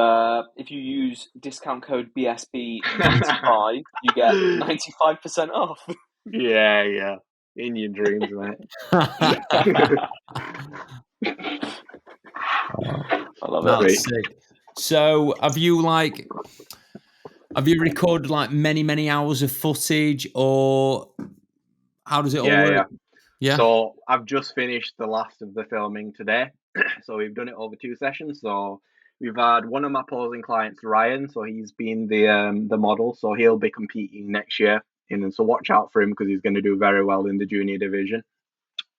B: if you use discount code BSB95, you get 95% off.
C: Yeah. In your dreams, mate.
B: I love it.
D: That's sick. So have you recorded like many hours of footage, or how does it all work? Yeah.
C: So I've just finished the last of the filming today. So we've done it over 2 sessions. So we've had one of my posing clients, Ryan. So he's been the model. So he'll be competing next year. And so watch out for him because he's going to do very well in the junior division.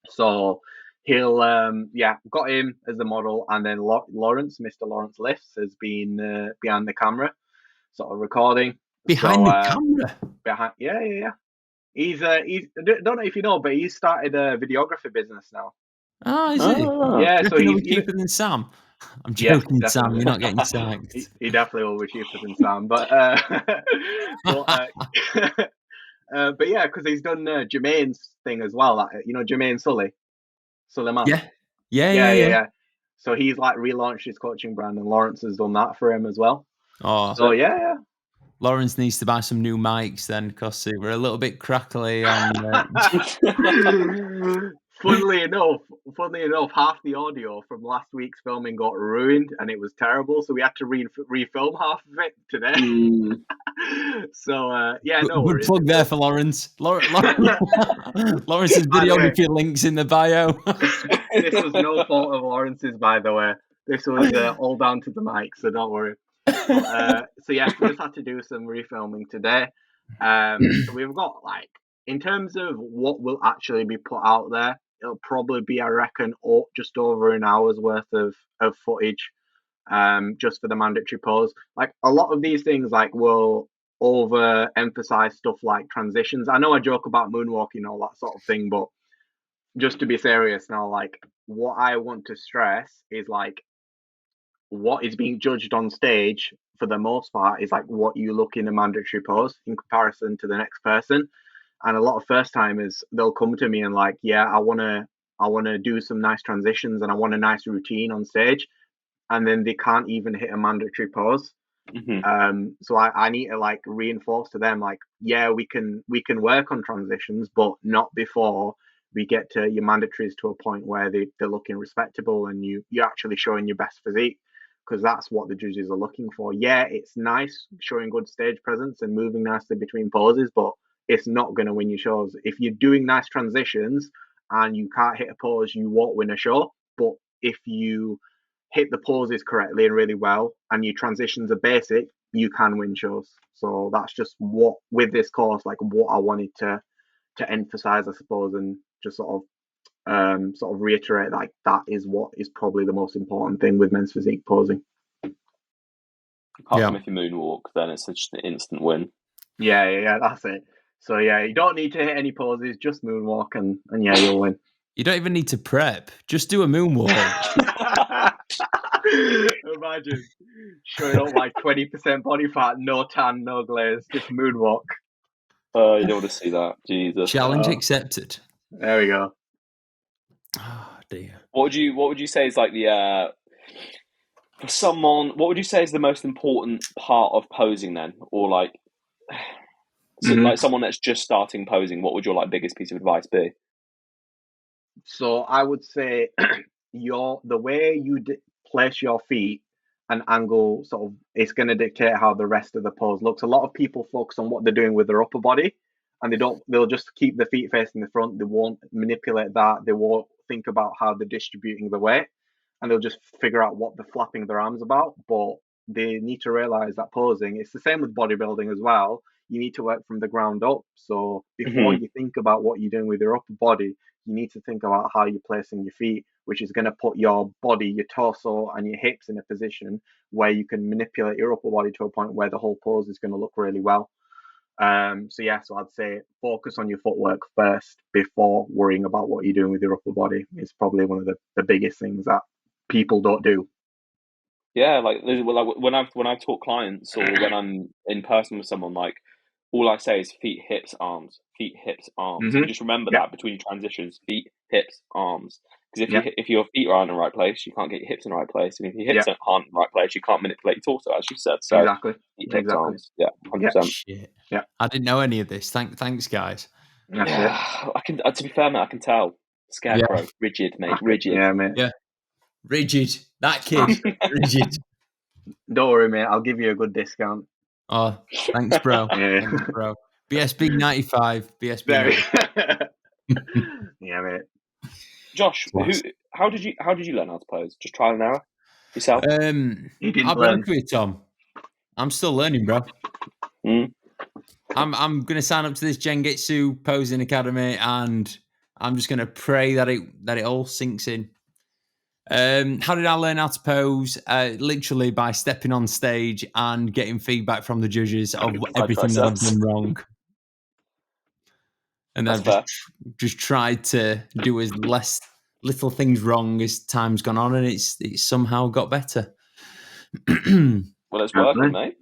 C: So he'll got him as the model, and then Lawrence, Mr. Lawrence Lifts, has been behind the camera, sort of recording.
D: Behind the camera?
C: Yeah. He's I don't know if you know, but he's started a videography business now.
D: Oh, is it?
C: Yeah, so he's
D: cheaper than Sam. I'm joking, Sam. You're not getting sacked.
C: He definitely will be cheaper than Sam, but but yeah, because he's done Jermaine's thing as well. Jermaine Suleiman. Yeah. So he's like relaunched his coaching brand, and Lawrence has done that for him as well.
D: Oh,
C: so yeah.
D: Lawrence needs to buy some new mics then, because we're a little bit crackly on.
C: Funnily enough, half the audio from last week's filming got ruined, and it was terrible. So we had to refilm half of it today. So no
D: good plug there for Lawrence. Lawrence's videography links in the bio.
C: This was no fault of Lawrence's, by the way. This was all down to the mic, so don't worry. We just had to do some refilming today. So we've got in terms of what will actually be put out there, it'll probably be, I reckon, just over an hour's worth of footage, just for the mandatory pose. Like a lot of these things, will overemphasize stuff like transitions. I know I joke about moonwalking, all that sort of thing, but just to be serious now, what I want to stress is what is being judged on stage for the most part is what you look in a mandatory pose in comparison to the next person. And a lot of first timers, they'll come to me and I want to do some nice transitions and I want a nice routine on stage, and then they can't even hit a mandatory pose.
B: Mm-hmm.
C: So I need to reinforce to them we can work on transitions, but not before we get to your mandatories to a point where they're looking respectable and you're actually showing your best physique, because that's what the judges are looking for. Yeah, it's nice showing good stage presence and moving nicely between poses, but it's not going to win you shows. If you're doing nice transitions and you can't hit a pose, you won't win a show. But if you hit the poses correctly and really well, and your transitions are basic, you can win shows. So that's just what, with this course, what I wanted to emphasize, I suppose, and just sort of reiterate that is what is probably the most important thing with men's physique posing.
B: Apart from if you moonwalk, then it's just an instant win.
C: Yeah, that's it. So yeah, you don't need to hit any poses, just moonwalk, and yeah, you'll win.
D: You don't even need to prep. Just do a moonwalk.
C: Imagine showing up like 20% body fat, no tan, no glaze, just moonwalk.
B: You don't want to see that. Jesus.
D: Challenge accepted.
C: There we go.
D: Oh dear.
B: What would you say is like the for someone? What would you say is the most important part of posing then, or like, like someone that's just starting posing? What would your like biggest piece of advice be?
C: So I would say the way you place your feet and angle sort of it's going to dictate how the rest of the pose looks. A lot of people focus on what they're doing with their upper body, and they'll just keep the feet facing the front. They won't manipulate that. They won't think about how they're distributing the weight, and they'll just figure out what they're flapping their arms about. But they need to realize that posing, it's the same with bodybuilding as well. You need to work from the ground up. So before you think about what you're doing with your upper body, you need to think about how you're placing your feet, which is going to put your body, your torso, and your hips in a position where you can manipulate your upper body to a point where the whole pose is going to look really well. So I'd say focus on your footwork first before worrying about what you're doing with your upper body. It's probably one of the biggest things that people don't do.
B: Yeah, like when I've taught clients or when I'm in person with someone, like all I say is feet, hips, arms, feet, hips, arms. You just remember that between your transitions, feet, hips, arms. Because if your feet aren't in the right place, you can't get your hips in the right place, and if your hips aren't in the right place, you can't manipulate your torso, as you said. So
C: exactly,
B: feet, hips, arms. Yeah, 100%.
D: Shit.
C: Yeah,
D: I didn't know any of this. Thanks, guys.
B: I can. To be fair, mate, I can tell. Scarecrow, rigid, mate, rigid.
C: Yeah, mate.
D: Yeah, rigid. That kid, rigid.
C: Don't worry, mate. I'll give you a good discount.
D: Oh, thanks, bro.
C: Yeah.
D: Thanks, bro. BSB 95. BSB 95.
C: Yeah, mate.
B: Josh, how did you learn how to pose? Just trial and error yourself?
C: He didn't
D: I'll be
C: learn.
D: honest with you, Tom. I'm still learning, bro. I'm gonna sign up to this Genjutsu Posing Academy, and I'm just gonna pray that it all sinks in. How did I learn how to pose? Literally by stepping on stage and getting feedback from the judges of everything that I've done wrong. And I've just tried to do as less little things wrong as time's gone on, and it's somehow got better.
B: Well, it's working, mate.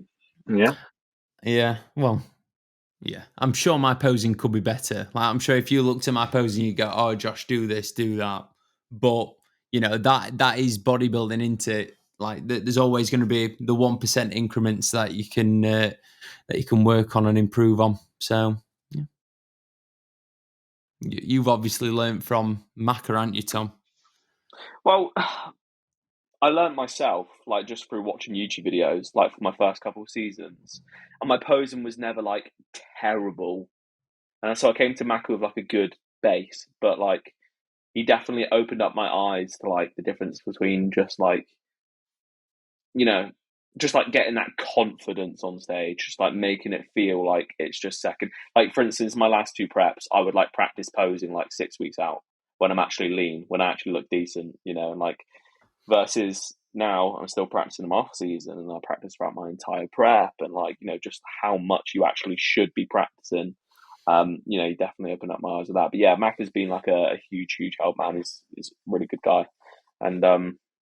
C: Yeah.
D: Well, yeah. I'm sure my posing could be better. Like, I'm sure if you looked at my posing, you go, "Oh, Josh, do this, do that." But you know that is bodybuilding, into it. Like, there's always going to be the 1% increments that you can work on and improve on. So. Yeah. You've obviously learned from Macca, haven't you, Tom?
B: Well, I learned myself, like just through watching YouTube videos, like for my first couple of seasons, and my posing was never like terrible, and so I came to Macca with like a good base, but like he definitely opened up my eyes to like the difference between just like, you know, just like getting that confidence on stage, just like making it feel like it's just second. Like, for instance, my last 2 preps, I would like practice posing like 6 weeks out when I'm actually lean, when I actually look decent, you know, and like versus now I'm still practicing in my off season and I practice throughout my entire prep, and like, you know, just how much you actually should be practicing. You know, you definitely opened up my eyes with that. But yeah, Mac has been like a huge help, man. He's a really good guy. And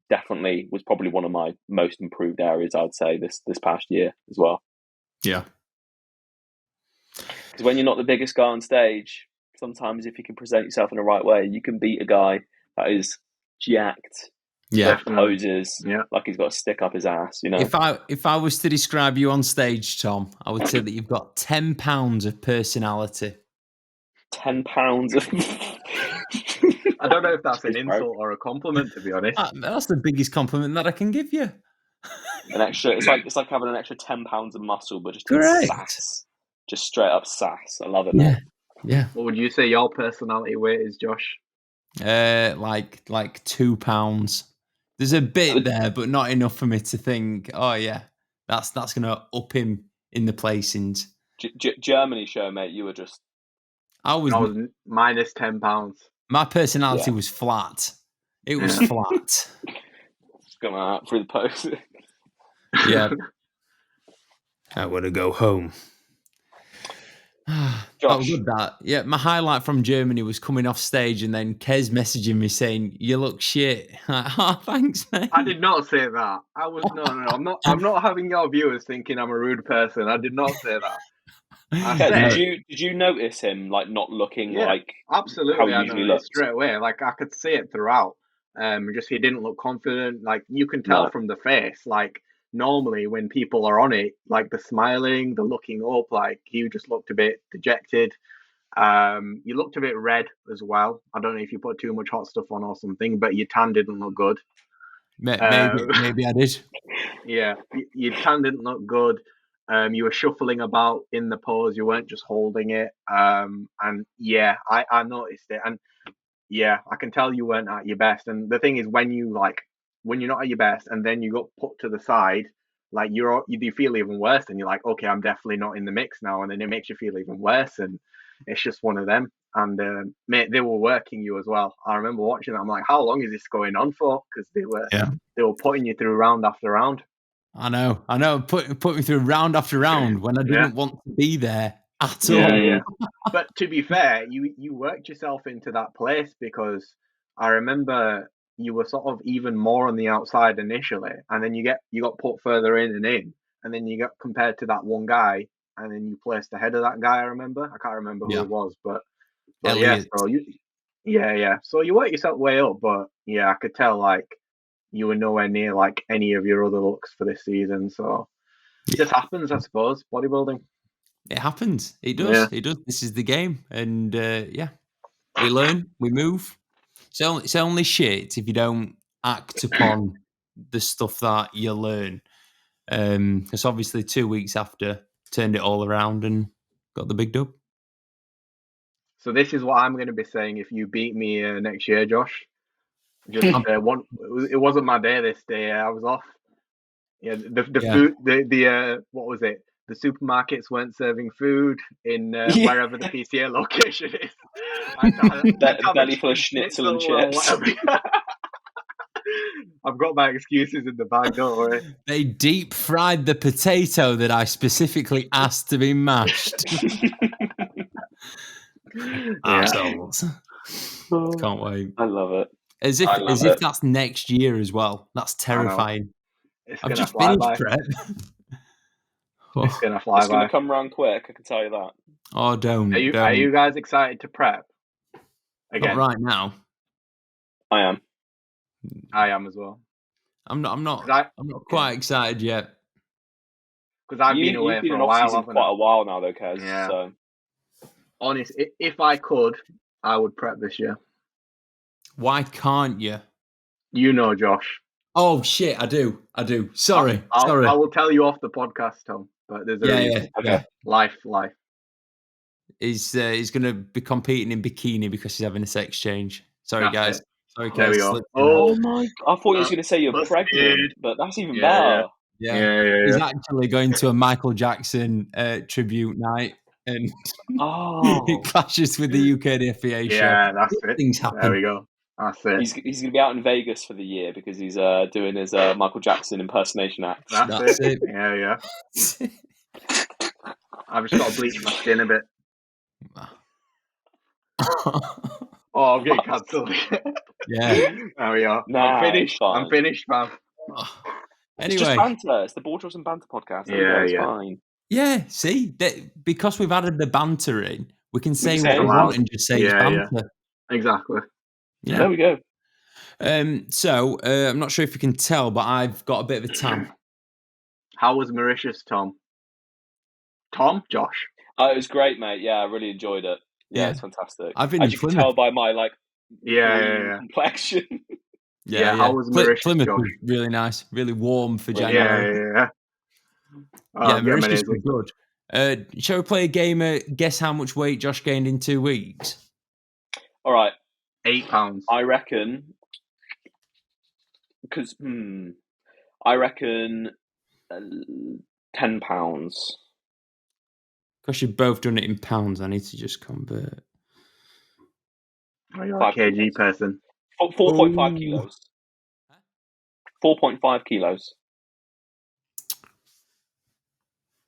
B: definitely was probably one of my most improved areas, I'd say, this past year as well.
D: Yeah.
B: Because when you're not the biggest guy on stage, sometimes if you can present yourself in the right way, you can beat a guy that is jacked.
D: Yeah.
B: Poses like he's got a stick up his ass, you know.
D: If I was to describe you on stage, Tom, I would say that you've got 10 pounds of personality.
B: 10 pounds of
C: I don't know if that's an insult or a compliment, to be honest.
D: That's the biggest compliment that I can give you.
B: An extra, it's like having an extra 10 pounds of muscle, but just sass, just straight up sass. I love it, man.
D: Yeah.
C: What would you say your personality weight is, Josh?
D: Like 2 pounds. There's a bit there, but not enough for me to think, oh yeah, that's gonna up him in the placings.
B: Germany show, mate. You were just.
C: I was minus 10 pounds.
D: My personality was flat. It was flat.
B: It's going out through the post.
D: Yeah. I want to go home. That was
B: Josh.
D: good, that. Yeah, my highlight from Germany was coming off stage and then Kez messaging me saying, "You look shit." Like, oh, thanks, mate.
C: I did not say that. I was no. I'm not having your viewers thinking I'm a rude person. I did not say that. I
B: Okay,
C: said,
B: did you notice him like not looking like
C: absolutely.
B: how he
C: I
B: usually
C: noticed
B: looks?
C: straight away. Like I could see it throughout. Just he didn't look confident. Like you can tell
B: No.
C: from the face. Like normally when people are on it, like the smiling, the looking up, like he just looked a bit dejected. You looked a bit red as well. I don't know if you put too much hot stuff on or something, but your tan didn't look good.
D: Maybe I did.
C: Yeah, your tan didn't look good. You were shuffling about in the pose. You weren't just holding it. And yeah, I noticed it. And yeah, I can tell you weren't at your best. And the thing is, when you're not at your best, and then you got put to the side, like you feel even worse. And you're like, okay, I'm definitely not in the mix now. And then it makes you feel even worse. And it's just one of them. And mate, they were working you as well. I remember watching it. I'm like, how long is this going on for? Because they were putting you through round after round.
D: I know. Put me through round after round when I didn't want to be there at all.
C: Yeah. But to be fair, you worked yourself into that place, because I remember you were sort of even more on the outside initially, and then you got put further in, and then you got compared to that one guy, and then you placed ahead of that guy. I remember. I can't remember who it was, but yeah. So So you worked yourself way up, but yeah, I could tell like you were nowhere near like any of your other looks for this season. So it just happens, I suppose. Bodybuilding.
D: It happens. It does.
C: Yeah.
D: It does. This is the game, and we learn, we move. So it's only shit if you don't act upon the stuff that you learn. Because obviously 2 weeks after, turned it all around and got the big dub.
C: So this is what I'm going to be saying if you beat me next year, Josh. Just it wasn't my day this day. I was off. Yeah, food. What was it? The supermarkets weren't serving food in wherever the PCA location is.
B: Belly full of schnitzel and chips.
C: I've got my excuses in the bag, don't worry.
D: They deep fried the potato that I specifically asked to be mashed. Assholes. Can't wait.
B: I love it.
D: As if that's next year as well. That's terrifying. I've just finished prep.
C: It's gonna fly by.
B: It's gonna come around quick, I can tell you that.
D: Oh, don't.
C: Are you guys excited to prep? Again?
D: Not right now.
B: I am.
C: I am as well.
D: I'm not quite excited yet.
C: Because I've been away for a while.
B: Quite a while now, though, Kez.
C: Yeah.
B: So.
C: Honest, if I could, I would prep this year.
D: Why can't you?
C: You know, Josh.
D: Oh shit! I do. Sorry.
C: I will tell you off the podcast, Tom. But there's a reason.
B: Okay.
C: Life.
D: He's going to be competing in bikini because he's having a sex change. Sorry, guys. Sorry,
C: there we go.
B: Oh my! I thought you was going to say you're pregnant, but that's even better.
C: Yeah.
D: He's actually going to a Michael Jackson tribute night, and it clashes with the UKDFBA show.
C: Yeah, that's it.
D: Things happen.
C: There we go. That's it.
B: He's going to be out in Vegas for the year because he's doing his Michael Jackson impersonation act.
C: That's it. Yeah. I've just got to bleach my skin a bit. I'm getting cancelled.
D: Yeah.
C: There we are.
B: Nah,
C: I'm finished, man.
D: Anyway.
B: It's just banter. It's the Ball Drops and Banter podcast. It's fine.
D: Yeah, see? Because we've added the banter in, we can say what we want and just say it's banter.
C: Yeah. Exactly.
B: Yeah. There we go.
D: So, I'm not sure if you can tell, but I've got a bit of a tan.
C: How was Mauritius, Tom? Josh?
B: Oh, it was great, mate. Yeah, I really enjoyed it. Yeah, it's fantastic.
D: I've been
B: As you can tell by my complexion.
C: Yeah. How was Mauritius,
D: Plymouth
C: Josh?
D: was really nice, really warm for January.
C: Yeah.
D: Mauritius was good. Shall we play a game of guess how much weight Josh gained in 2 weeks?
B: All right.
C: 8 pounds.
B: I reckon. Because I reckon 10 pounds.
D: Because you've both done it in pounds, I need to just convert.
C: Oh, you're a kg person.
B: 4.5 kilos. 4.5 kilos.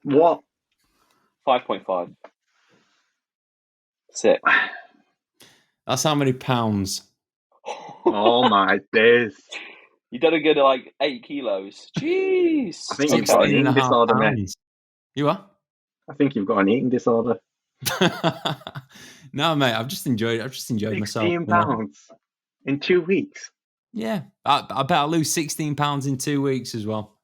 C: What?
B: 5.5. Sick.
D: That's how many pounds?
C: Oh my days.
B: You done a good 8 kilos. Jeez.
C: I think you've got an eating disorder, mate.
D: You are?
C: I think you've got an eating disorder.
D: No, mate. I've just enjoyed myself.
C: 16 pounds in 2 weeks.
D: Yeah, I bet I'll lose 16 pounds in 2 weeks as well.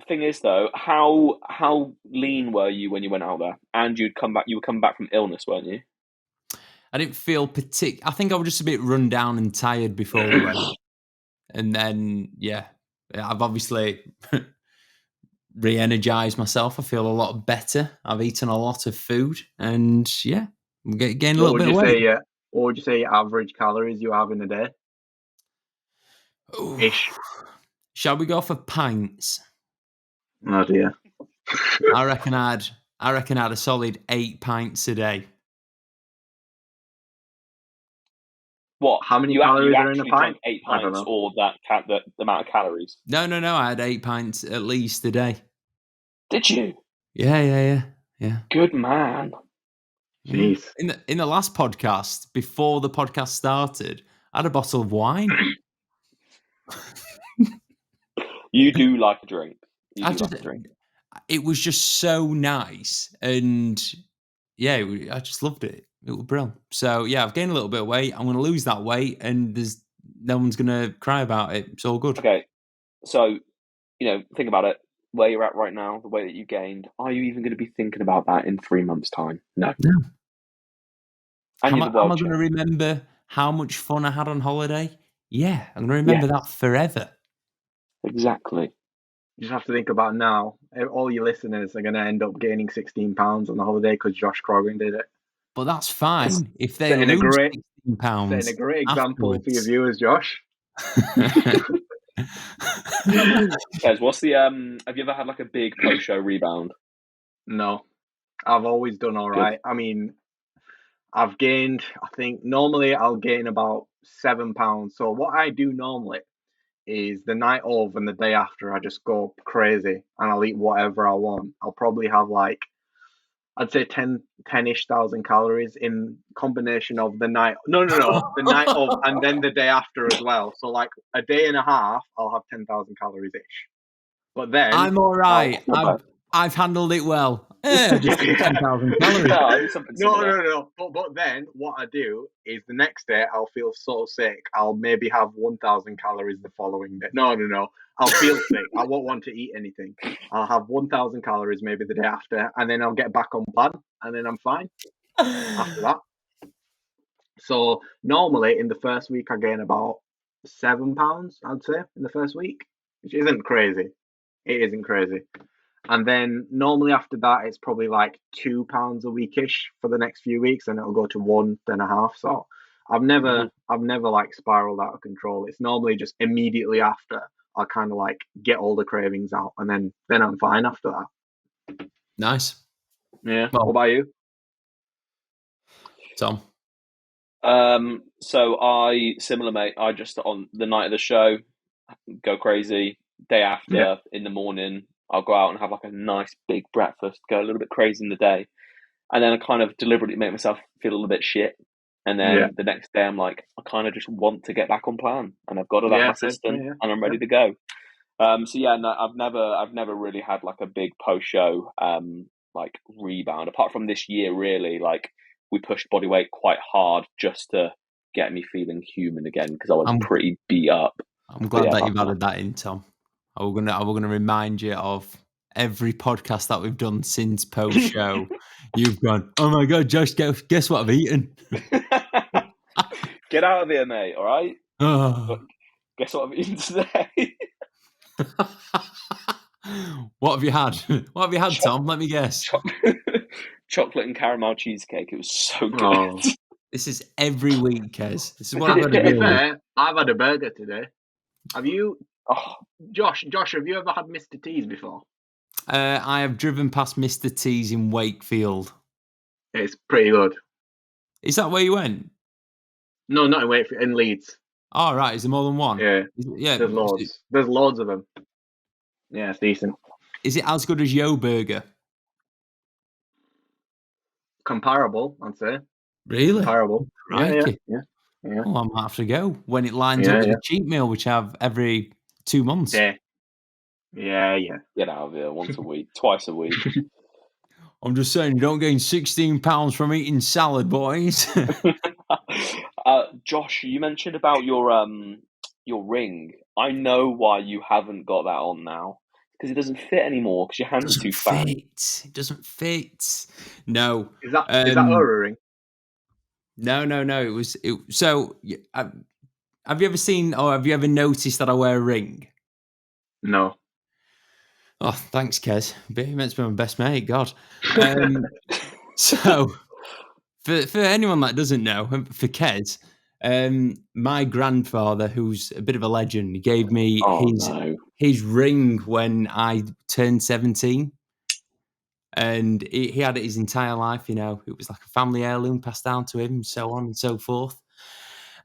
B: Thing is, though, how lean were you when you went out there? And you'd come back. You were coming back from illness, weren't you?
D: I didn't feel I think I was just a bit run down and tired before we went. And then, yeah, I've obviously re-energized myself. I feel a lot better. I've eaten a lot of food, and yeah, I'm getting a little bit of weight.
C: What would you say your average calories you have in a day? Ish.
D: Shall we go for pints?
C: Oh dear.
D: I reckon I'd a solid 8 pints a day.
B: What?
C: How many calories are in a pint?
B: 8 pints, or the amount of calories?
D: No. I had 8 pints at least a day.
B: Did you?
D: Yeah.
B: Good man.
C: Jeez.
D: In the last podcast, before the podcast started, I had a bottle of wine.
B: You do like a drink.
D: It was just so nice, and yeah, I just loved it. It was brilliant. So yeah, I've gained a little bit of weight. I'm going to lose that weight, and there's no one's going to cry about it. It's all good.
B: Okay, so think about it. Where you're at right now, the weight that you gained. Are you even going to be thinking about that in 3 months' time? No.
D: Am I going to remember how much fun I had on holiday? Yeah, I'm going to remember that forever.
B: Exactly.
C: You just have to think about now. All your listeners are going to end up gaining 16 pounds on the holiday because Josh Croggan did it.
D: But that's fine if they lose 16 pounds.
C: Setting a great example for your viewers, Josh.
B: Guys, what's the have you ever had a big post-show rebound?
C: No. I've always done all right. I mean, I've gained, I think normally I'll gain about 7 pounds. So what I do normally is the night of and the day after, I just go crazy and I'll eat whatever I want. I'll probably have I'd say 10-ish thousand calories in combination of the night. No, the night of and then the day after as well. So a day and a half, I'll have 10,000 calories ish. But then
D: I'm all right. I've handled it well. Just 10,000 calories.
C: No. But then what I do is the next day I'll feel so sick. I'll maybe have 1,000 calories the following day. No. I'll feel sick. I won't want to eat anything. I'll have 1,000 calories maybe the day after, and then I'll get back on plan, and then I'm fine after that. So normally in the first week I gain about 7 pounds, I'd say, in the first week, which isn't crazy. It isn't crazy. And then normally after that, it's probably 2 pounds a weekish for the next few weeks, and it'll go to 1.5. So I've never spiraled out of control. It's normally just immediately after I kind of get all the cravings out, and then I'm fine after that.
D: Nice.
C: Yeah. Well, what about you,
D: Tom?
B: So similar, mate. I just on the night of the show go crazy. Day after in the morning, I'll go out and have a nice big breakfast, go a little bit crazy in the day, and then I kind of deliberately make myself feel a little bit shit. And then the next day, I'm I kind of just want to get back on plan, and I've got it out of my system, and I'm ready to go. I've never really had a big post show rebound. Apart from this year, really, we pushed body weight quite hard just to get me feeling human again because I was pretty beat up.
D: I'm glad that you've added that in, Tom. I was gonna remind you of every podcast that we've done since post show. You've gone, oh my god, Josh, guess what I've eaten?
B: Get out of here, mate. All right.
D: Oh.
B: Guess what I've eaten today?
D: What have you had? What have you had, Tom? Let me guess.
B: Chocolate and caramel cheesecake. It was so good.
C: Oh.
D: This is every week, Kez. This is what I've had to do.
C: I've had a burger today. Have you? Oh. Josh, have you ever had Mr. T's before?
D: I have driven past Mr. T's in Wakefield.
C: It's pretty good.
D: Is that where you went?
C: No, not in Wakefield, in Leeds.
D: Oh, right. Is there more than one?
C: Yeah. There's loads. There's loads of them. Yeah, it's decent.
D: Is it as good as Yo Burger?
C: comparable, I'd say.
D: Really?
C: Comparable.
D: Crikey.
C: Yeah.
D: Well, I might have to go when it lines
C: Yeah,
D: up with
C: yeah.
D: the cheat meal, which I have every 2 months.
C: Yeah.
B: Get out of here once a week, twice a week.
D: I'm just saying, you don't gain 16 pounds from eating salad, boys.
B: Josh, you mentioned about your ring. I know why you haven't got that on now, because it doesn't fit anymore because your hands are too fat.
D: It doesn't fit. No.
C: Is that Oura ring?
D: No. So, have you ever seen or have you ever noticed that I wear a ring?
C: No.
D: Oh, thanks, Kez. You're meant to be my best mate. God. So, for anyone that doesn't know, for Kez, my grandfather, who's a bit of a legend, he gave me his ring when I turned 17. And he had it his entire life, you know. It was like a family heirloom passed down to him, so on and so forth.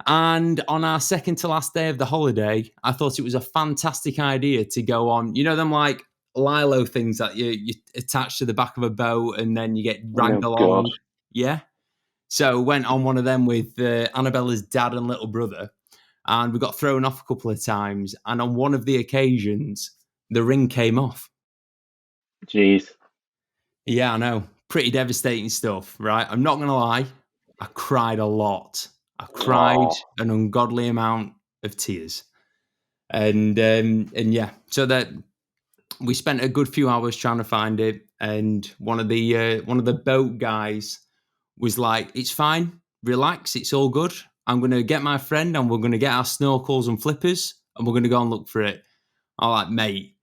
D: And on our second to last day of the holiday, I thought it was a fantastic idea to go on, you know, them like lilo things that you attach to the back of a boat and then you get dragged along.
B: God.
D: Yeah. So went on one of them with Annabella's dad and little brother, and we got thrown off a couple of times. And on one of the occasions, the ring came off.
C: Jeez.
D: Yeah, I know. Pretty devastating stuff, right? I'm not going to lie. I cried a lot. I cried an ungodly amount of tears. And yeah, so that we spent a good few hours trying to find it. And one of the boat guys was like, "It's fine. Relax. It's all good. I'm going to get my friend and we're going to get our snorkels and flippers and we're going to go and look for it." I'm like, "Mate,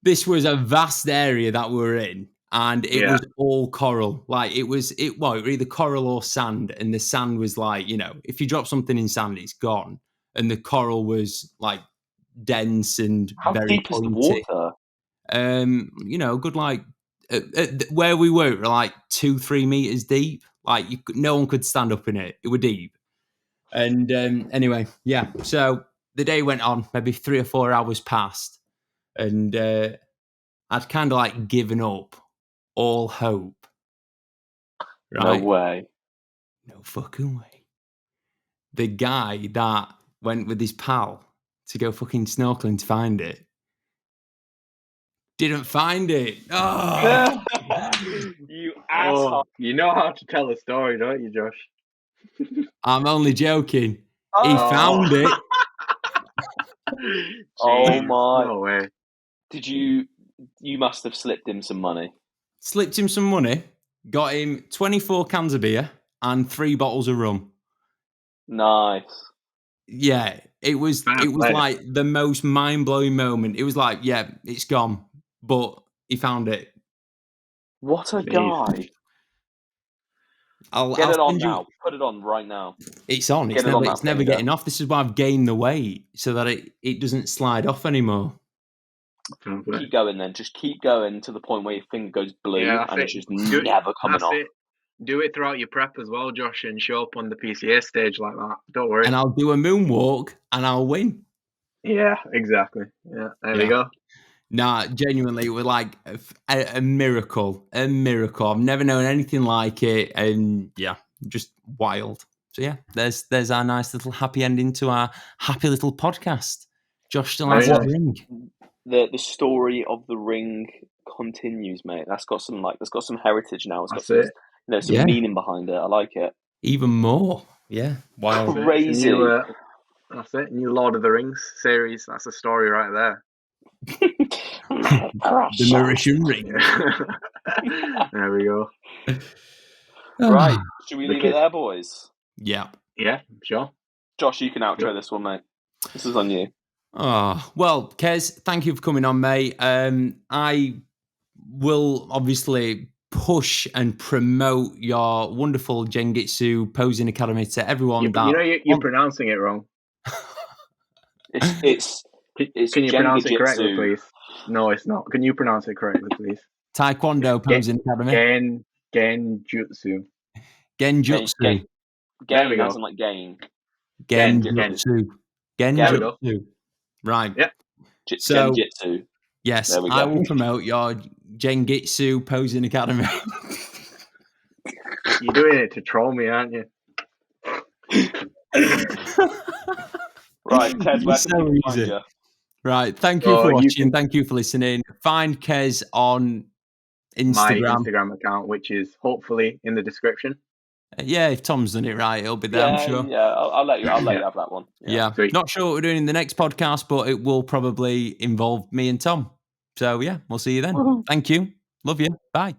D: this was a vast area that we were in, and it was all coral. Like it was either coral or sand, and the sand was like, you know, if you drop something in sand, it's gone, and the coral was like dense and very
B: deep
D: pointy.
B: Is the water?
D: You know, good like where we were like 2-3 meters deep. Like no one could stand up in it. It was deep. And anyway, yeah. So the day went on. Maybe 3 or 4 hours passed. And I'd kind of like given up all hope. Right?
B: No way.
D: No fucking way. The guy that went with his pal to go fucking snorkeling to find it didn't find it. Oh,
B: you asshole.
C: You know how to tell a story, don't you, Josh?
D: I'm only joking. He found it.
B: Oh my.
C: No way.
B: Did you must have slipped him some money.
D: Slipped him some money, got him 24 cans of beer and 3 bottles of rum.
B: Nice.
D: Yeah, it was like the most mind-blowing moment. It was like, yeah, it's gone, but he found it.
B: What a guy.
D: I'll
B: it on
D: send you...
B: now. Put it on right now.
D: It's on. It's never getting off. This is why I've gained the weight so that it doesn't slide off anymore.
B: Keep going then. Just keep going to the point where your finger goes blue and it's just never coming off.
C: Do it throughout your prep as well, Josh, and show up on the PCA stage like that. Don't worry.
D: And I'll do a moonwalk and I'll win.
C: Yeah, exactly. Yeah, there we go.
D: Nah, genuinely, it was like a miracle. A miracle. I've never known anything like it. And yeah, just wild. So yeah, there's our nice little happy ending to our happy little podcast. Josh still has his ring.
B: The story of the ring continues, mate. That's got some heritage now. It's got some meaning behind it. I like it.
D: Even more. Yeah.
B: Wild. Crazy.
C: That's it. New Lord of the Rings series. That's a story right there.
D: The Mauritian ring.
C: There we go.
B: Right. Should we leave it there, boys?
D: Yeah.
C: Yeah, sure.
B: Josh, you can outro this one, mate. This is on you.
D: Oh, well, Kez, thank you for coming on, mate. I will obviously push and promote your wonderful Genjutsu Posing Academy to everyone.
C: You're pronouncing it wrong.
B: It's
C: Can you pronounce it correctly, please? No, it's not. Can you pronounce it correctly, please?
D: Taekwondo Posing Academy.
C: Genjutsu.
D: Genjutsu.
B: Gain doesn't like gain.
D: Genjutsu. Genjutsu. Right.
C: Yep.
B: Genjutsu.
D: Yes,
B: There we
D: I
B: go.
D: will promote your Genjutsu Posing Academy.
C: You're doing it to troll me, aren't you?
B: Right, Kez, where
D: It's
B: can
D: so
B: people find
D: easy.
B: you?
D: Right, thank you
C: So
D: for
C: you
D: watching.
C: can-
D: Thank you for listening. Find Kez on
C: My
D: Instagram.
C: Instagram account, which is hopefully in the description.
D: Yeah, if Tom's done it right, it'll be there, I'm sure.
B: Yeah, I'll let you have that one.
D: Yeah.
C: Sweet.
D: Not sure what we're doing in the next podcast, but it will probably involve me and Tom. So yeah, we'll see you then.
B: Woohoo.
D: Thank you. Love you. Bye.